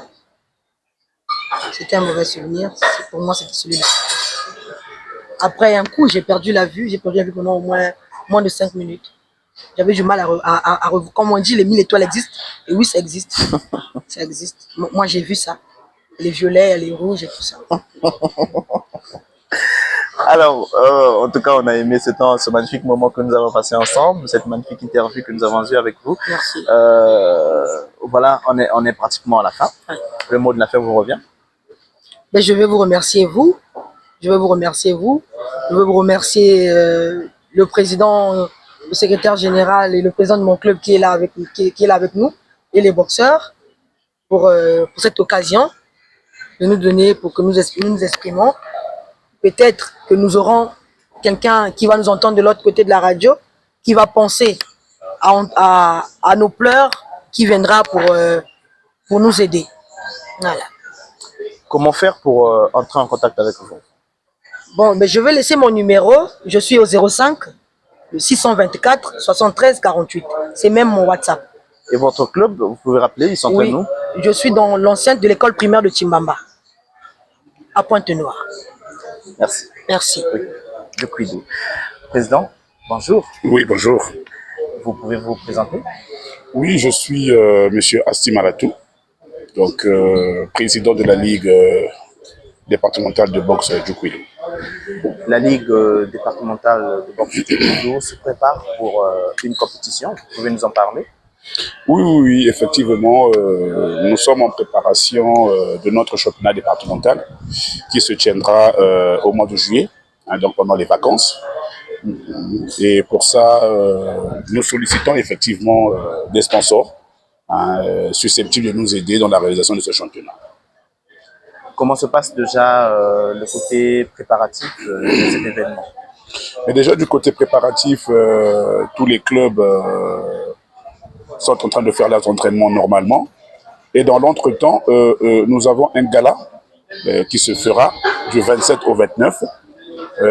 C'était un mauvais souvenir. Pour moi, c'était celui-là. Après un coup, j'ai perdu la vue pendant au moins de 5 minutes. J'avais du mal à comme on dit, les 1000 étoiles existent. Et oui, ça existe. Ça existe. Moi, j'ai vu ça. Les violets, les rouges et tout ça. Alors, en tout cas, on a aimé ce magnifique moment que nous avons passé ensemble, cette magnifique interview que nous avons eue avec vous. Merci. Voilà, on est pratiquement à la fin. Ouais. Le mot de la fin vous revient. Mais je vais vous remercier, vous. Je veux vous remercier, le président, le secrétaire général et le président de mon club qui est là avec nous, et les boxeurs, pour cette occasion de nous donner, pour que nous exprimons. Peut-être que nous aurons quelqu'un qui va nous entendre de l'autre côté de la radio, qui va penser à nos pleurs, qui viendra pour nous aider. Voilà. Comment faire pour entrer en contact avec vous? Bon, mais je vais laisser mon numéro. Je suis au 05 624 73 48. C'est même mon WhatsApp. Et votre club, vous pouvez rappeler, ils sont Oui, nous? je suis dans l'enceinte de l'école primaire de Timbamba, à Pointe-Noire. Merci. Merci. Oui. De Quidou. Président, bonjour. Oui, bonjour. Vous pouvez vous présenter? Oui, je suis Monsieur Asti Maratou, donc président de la Ligue départementale de boxe du Quidou. La Ligue départementale de boxe du Quidou se prépare pour une compétition. Vous pouvez nous en parler? Oui, effectivement, nous sommes en préparation de notre championnat départemental qui se tiendra au mois de juillet, hein, donc pendant les vacances. Et pour ça, nous sollicitons effectivement des sponsors susceptibles de nous aider dans la réalisation de ce championnat. Comment se passe déjà le côté préparatif de cet événement? Mais déjà du côté préparatif, tous les clubs sont en train de faire leurs entraînements normalement. Et dans l'entretemps, nous avons un gala qui se fera du 27 au 29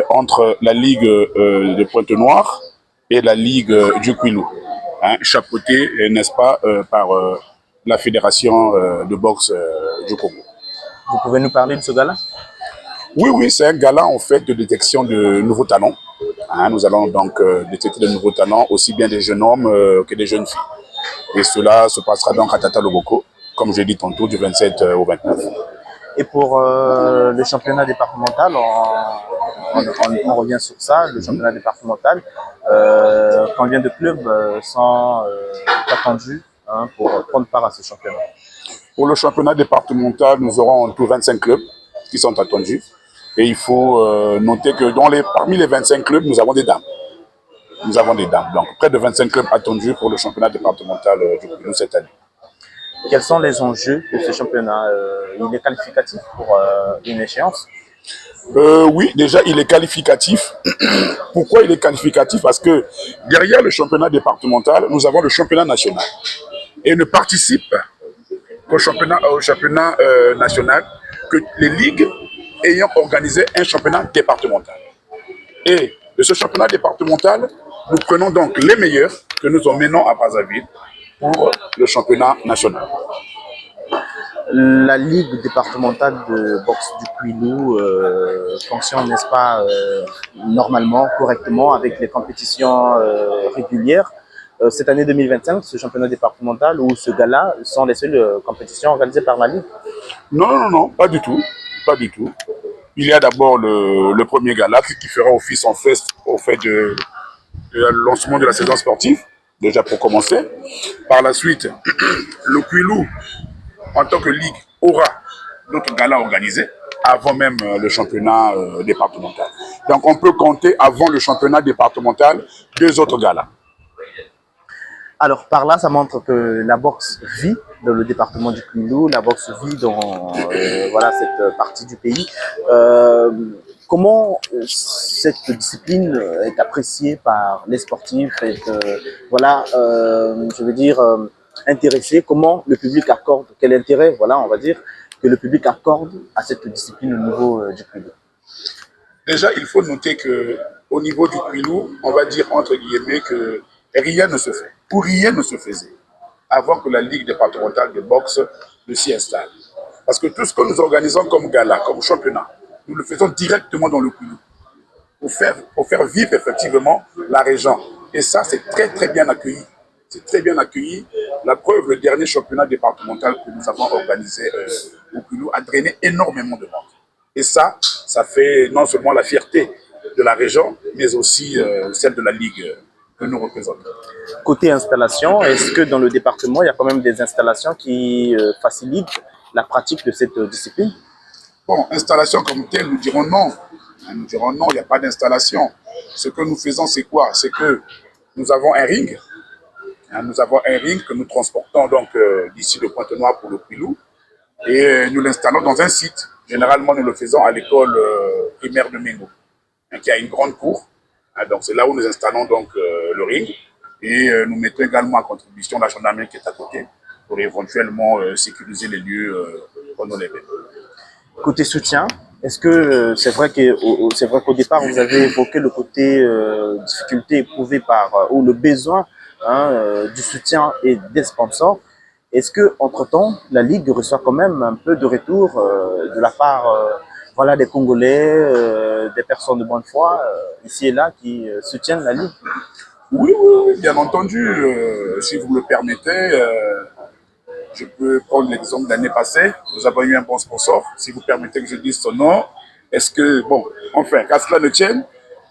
entre la Ligue de Pointe-Noire et la Ligue du Quilou, hein, chapeauté, n'est-ce pas, par la Fédération de boxe du Congo. Vous pouvez nous parler de ce gala? Oui, c'est un gala en fait de détection de nouveaux talents. Hein, nous allons donc détecter de nouveaux talents, aussi bien des jeunes hommes que des jeunes filles. Et cela se passera donc à Tata Loboko, comme je l'ai dit tantôt, du 27 au 29. Et pour le championnat départemental, on revient sur ça, le championnat départemental, combien de clubs sont attendus pour prendre part à ce championnat? Pour le championnat départemental, nous aurons en tout 25 clubs qui sont attendus. Et il faut noter que parmi les 25 clubs, nous avons des dames. Nous avons des dames. Donc, près de 25 clubs attendus pour le championnat départemental du Quilou cette année. Quels sont les enjeux de ce championnat? Il est qualificatif pour une échéance? Oui, déjà, il est qualificatif. Pourquoi il est qualificatif? Parce que derrière le championnat départemental, nous avons le championnat national. Et ne participent au championnat national que les ligues ayant organisé un championnat départemental. Et de ce championnat départemental, nous prenons donc les meilleurs que nous emmenons à Brazzaville pour le championnat national. La ligue départementale de boxe du Kouilou fonctionne, n'est-ce pas, normalement, correctement, avec les compétitions régulières. Cette année 2025, ce championnat départemental ou ce gala sont les seules compétitions organisées par la ligue? Non, pas du tout. Pas du tout. Il y a d'abord le premier gala qui fera office en fait au fait de lancement de la saison sportive, déjà pour commencer. Par la suite, le Kouilou, en tant que ligue, aura notre gala organisé avant même le championnat départemental. Donc on peut compter avant le championnat départemental 2 autres galas. Alors par là, ça montre que la boxe vit dans le département du Kouilou, la boxe vit dans voilà, cette partie du pays. Comment cette discipline est appréciée par les sportifs, voilà, je veux dire, intéressée, comment le public accorde, quel intérêt, voilà, on va dire, que le public accorde à cette discipline au niveau du Kouilou? Déjà, il faut noter qu'au niveau du Kouilou, on va dire entre guillemets que rien ne se fait, ou rien ne se faisait, avant que la Ligue départementale de boxe ne s'y installe. Parce que tout ce que nous organisons comme gala, comme championnat, nous le faisons directement dans le Kouilou, pour faire vivre effectivement la région. Et ça, c'est très bien accueilli. C'est très bien accueilli. La preuve, le dernier championnat départemental que nous avons organisé au Kouilou a drainé énormément de monde. Et ça fait non seulement la fierté de la région, mais aussi celle de la Ligue que nous représentons. Côté installation, est-ce que dans le département, il y a quand même des installations qui facilitent la pratique de cette discipline? Bon, installation comme telle, nous dirons non. Nous dirons non, il n'y a pas d'installation. Ce que nous faisons, c'est quoi? C'est que nous avons un ring. Nous avons un ring que nous transportons donc d'ici de Pointe-Noire pour le Kouilou. Et nous l'installons dans un site. Généralement, nous le faisons à l'école primaire de Mengo, qui a une grande cour. Donc, c'est là où nous installons donc le ring. Et nous mettons également en contribution la gendarmerie qui est à côté pour éventuellement sécuriser les lieux pendant l'événement. Côté soutien, est-ce que c'est vrai qu'au départ, vous avez évoqué le côté difficulté éprouvée ou le besoin du soutien et des sponsors? Est-ce que entre-temps, la Ligue reçoit quand même un peu de retour de la part voilà, des Congolais, des personnes de bonne foi, ici et là, qui soutiennent la Ligue? Oui, bien entendu. Si vous me le permettez, je peux prendre l'exemple de l'année passée. Nous avons eu un bon sponsor. Si vous permettez que je dise son nom, est-ce que, bon, enfin, qu'à cela ne tienne,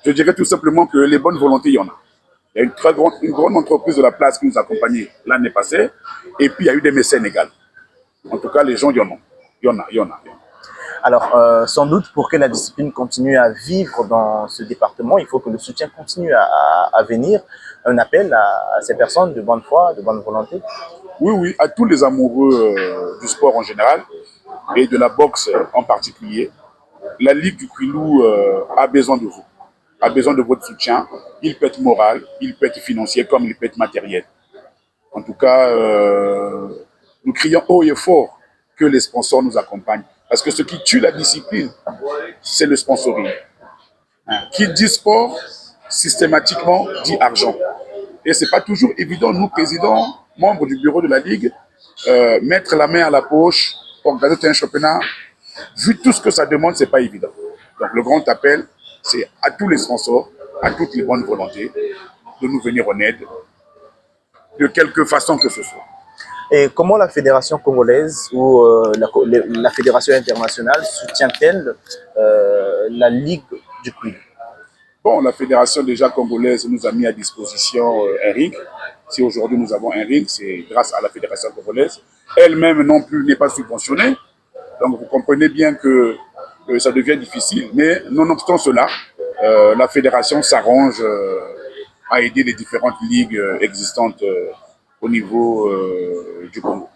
je dirais tout simplement que les bonnes volontés, il y en a. Il y a une grande entreprise de la place qui nous a accompagnés l'année passée. Et puis, il y a eu des mécènes également. En tout cas, les gens, il y en a. Il y en a. Alors, sans doute, pour que la discipline continue à vivre dans ce département, il faut que le soutien continue à venir. Un appel à ces personnes de bonne foi, de bonne volonté. Oui, à tous les amoureux du sport en général et de la boxe en particulier. La Ligue du Kouilou a besoin de vous, a besoin de votre soutien. Il peut être moral, il peut être financier, comme il peut être matériel. En tout cas, nous crions haut et fort que les sponsors nous accompagnent. Parce que ce qui tue la discipline, c'est le sponsoring. Qui dit sport, systématiquement dit argent. Et ce n'est pas toujours évident, nous, présidents, membres du bureau de la Ligue, mettre la main à la poche, organiser un championnat. Vu tout ce que ça demande, ce n'est pas évident. Donc le grand appel, c'est à tous les sponsors, à toutes les bonnes volontés, de nous venir en aide, de quelque façon que ce soit. Et comment la fédération congolaise ou la fédération internationale soutient-elle la Ligue du Kouilou? Bon, la fédération déjà congolaise nous a mis à disposition un ring. Si aujourd'hui nous avons un ring, c'est grâce à la fédération congolaise. Elle-même non plus n'est pas subventionnée. Donc vous comprenez bien que ça devient difficile. Mais nonobstant cela, la fédération s'arrange à aider les différentes ligues existantes au niveau du Congo.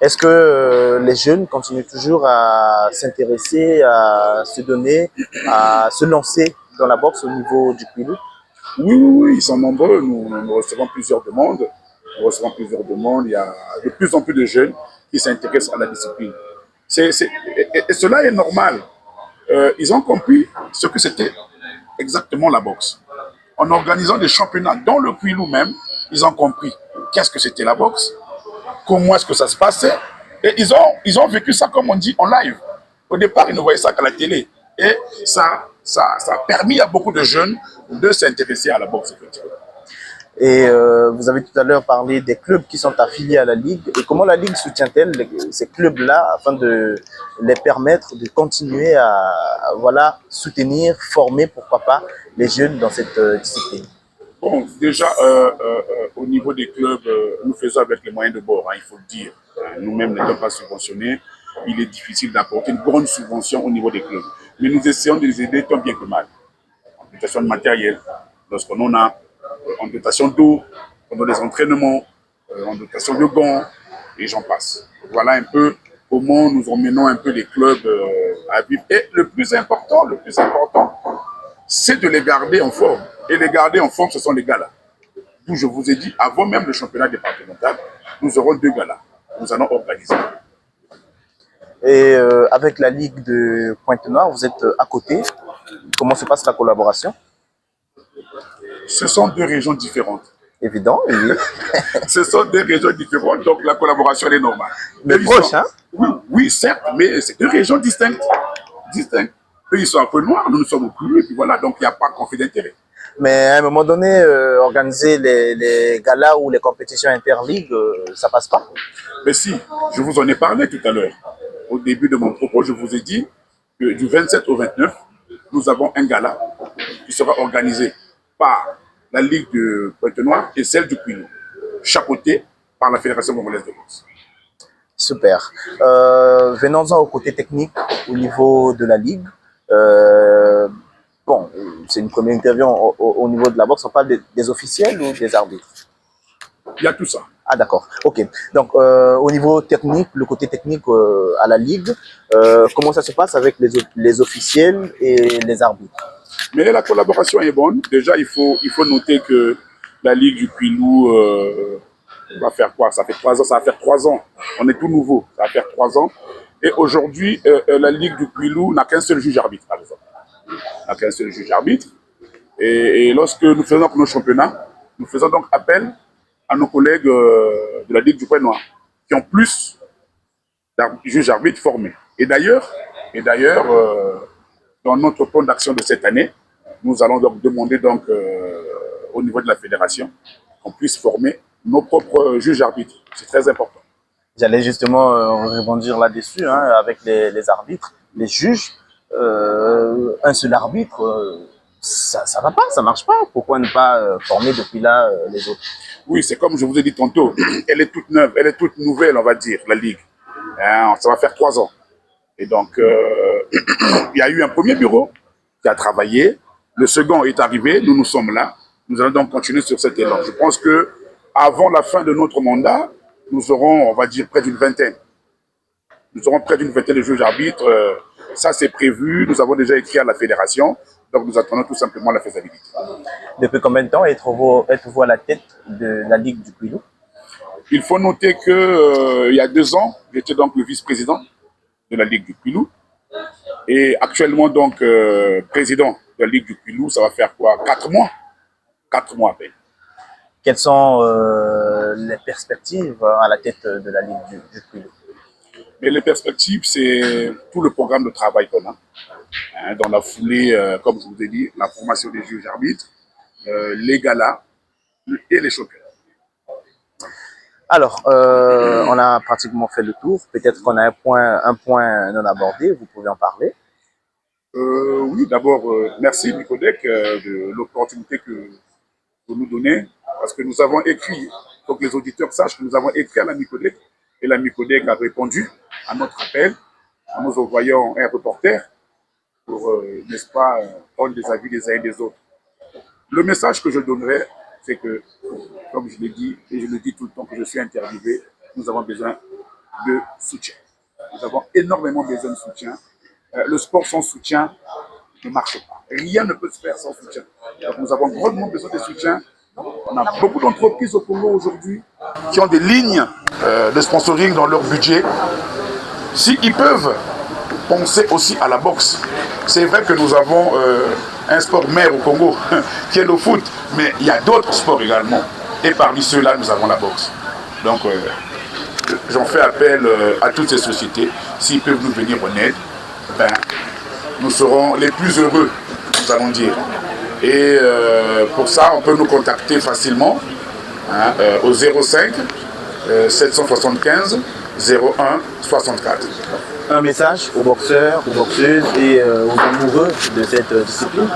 Est-ce que les jeunes continuent toujours à s'intéresser, à se donner, à se lancer dans la boxe au niveau du Kouilou? Oui, ils sont nombreux. Nous recevons plusieurs demandes. nous recevons plusieurs demandes. Il y a de plus en plus de jeunes qui s'intéressent à la discipline. Et cela est normal. Ils ont compris ce que c'était exactement la boxe. En organisant des championnats dans le Kwilu même, ils ont compris qu'est-ce que c'était la boxe, comment est-ce que ça se passait. Et ils ont vécu ça, comme on dit, en live. Au départ, ils ne voyaient ça qu'à la télé. Et ça a permis à beaucoup de jeunes de s'intéresser à la boxe, effectivement. Et vous avez tout à l'heure parlé des clubs qui sont affiliés à la Ligue. Et comment la Ligue soutient-elle ces clubs-là afin de les permettre de continuer à voilà, soutenir, former, pourquoi pas, les jeunes dans cette discipline? Bon, déjà, au niveau des clubs, nous faisons avec les moyens de bord, hein, il faut le dire. Nous-mêmes n'étant pas subventionnés, il est difficile d'apporter une grande subvention au niveau des clubs. Mais nous essayons de les aider tant bien que mal. En dotation de matériel, lorsqu'on en a, en dotation d'eau, pendant les entraînements, en dotation de gants, et j'en passe. Voilà un peu comment nous emmenons un peu les clubs à vivre. Et le plus important, c'est de les garder en forme. Et les garder en forme, ce sont les galas. D'où je vous ai dit, avant même le championnat départemental, nous aurons 2 galas. Nous allons organiser. Et avec la Ligue de Pointe-Noire, vous êtes à côté. Comment se passe la collaboration? Ce sont 2 régions différentes. Évident, oui. Ce sont 2 régions différentes, donc la collaboration elle est normale. Mais proche, hein? Oui, certes, mais c'est 2 régions distinctes. Eux, ils sont un peu noirs, nous sommes au plus, et puis voilà, donc il n'y a pas de conflit d'intérêt. Mais à un moment donné, organiser les galas ou les compétitions interligues, ça passe pas? Mais si, je vous en ai parlé tout à l'heure. Au début de mon propos, je vous ai dit que du 27 au 29, nous avons un gala qui sera organisé par la Ligue de Pointe-Noire et celle du Kwilu, chapeautée par la Fédération congolaise de boxe. Super. Venons-en au côté technique, au niveau de la Ligue. Bon, c'est une première interview au niveau de la boxe. On parle des officiels ou des arbitres? Il y a tout ça. Ah d'accord, ok. Donc au niveau technique, le côté technique à la Ligue, comment ça se passe avec les officiels et les arbitres? Mais la collaboration est bonne. Déjà, il faut noter que la Ligue du Kwilu va faire quoi? Ça fait 3 ans, ça va faire 3 ans. On est tout nouveau, ça va faire 3 ans. Et aujourd'hui, la Ligue du Kwilu n'a qu'un seul juge arbitre, par exemple. N'a qu'un seul juge arbitre. Et lorsque nous faisons nos championnats, nous faisons donc appel à nos collègues de la Ligue du Pointe-Noire, qui ont plus de juges arbitres formés. Et d'ailleurs, dans notre plan d'action de cette année, nous allons donc demander donc, au niveau de la fédération qu'on puisse former nos propres juges arbitres. C'est très important. J'allais justement rebondir là-dessus, hein, avec les arbitres, les juges. Un seul arbitre, ça va pas, ça marche pas. Pourquoi ne pas former depuis là les autres? Oui, c'est comme je vous ai dit tantôt, elle est toute neuve, elle est toute nouvelle, on va dire, la Ligue. Ça va faire 3 ans. Et donc, il y a eu un premier bureau qui a travaillé. Le second est arrivé, nous sommes là. Nous allons donc continuer sur cet élan. Je pense que avant la fin de notre mandat, nous aurons, on va dire, près d'une vingtaine. Nous aurons près d'une vingtaine de juges arbitres. Ça, c'est prévu. Nous avons déjà écrit à la fédération. Donc, nous attendons tout simplement la faisabilité. Depuis combien de temps êtes-vous à la tête de la Ligue du Kwilu? Il faut noter que il y a 2 ans, j'étais donc le vice-président de la Ligue du Kwilu. Et actuellement, donc, président de la Ligue du Kwilu, ça va faire quoi? 4 mois? 4 mois à peine. Quelles sont les perspectives à la tête de la Ligue du Kwilu? Mais les perspectives, c'est tout le programme de travail qu'on a. Hein, dans la foulée, comme je vous ai dit, la formation des juges arbitres, les galas et les championnats. Alors, on a pratiquement fait le tour. Peut-être qu'on a un point non abordé. Vous pouvez en parler. Oui, d'abord, merci Micodec de l'opportunité que vous nous donnez. Parce que nous avons écrit, il faut que les auditeurs sachent que nous avons écrit à la Micodec. Et la Micodec a répondu à notre appel en nous envoyant un reporter pour, n'est-ce pas, prendre des avis des uns et des autres. Le message que je donnerai, c'est que, comme je l'ai dit, et je le dis tout le temps que je suis interviewé, nous avons besoin de soutien. Nous avons énormément besoin de soutien. Le sport sans soutien ne marche pas. Rien ne peut se faire sans soutien. Donc nous avons grandement besoin de soutien. On a beaucoup d'entreprises au Congo aujourd'hui qui ont des lignes de sponsoring dans leur budget, s'ils peuvent penser aussi à la boxe. C'est vrai que nous avons un sport mère au Congo, qui est le foot, mais il y a d'autres sports également. Et parmi ceux-là, nous avons la boxe. Donc, j'en fais appel à toutes ces sociétés. S'ils peuvent nous venir en aide, ben, nous serons les plus heureux, nous allons dire. Et pour ça, on peut nous contacter facilement hein, au 05 775 01 64. Un message aux boxeurs, aux boxeuses et aux amoureux de cette discipline.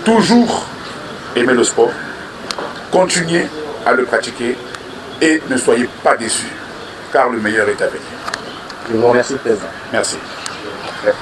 Toujours aimer le sport, continuez à le pratiquer et ne soyez pas déçus, car le meilleur est à venir. Je vous remercie, Président. Merci. Ouais.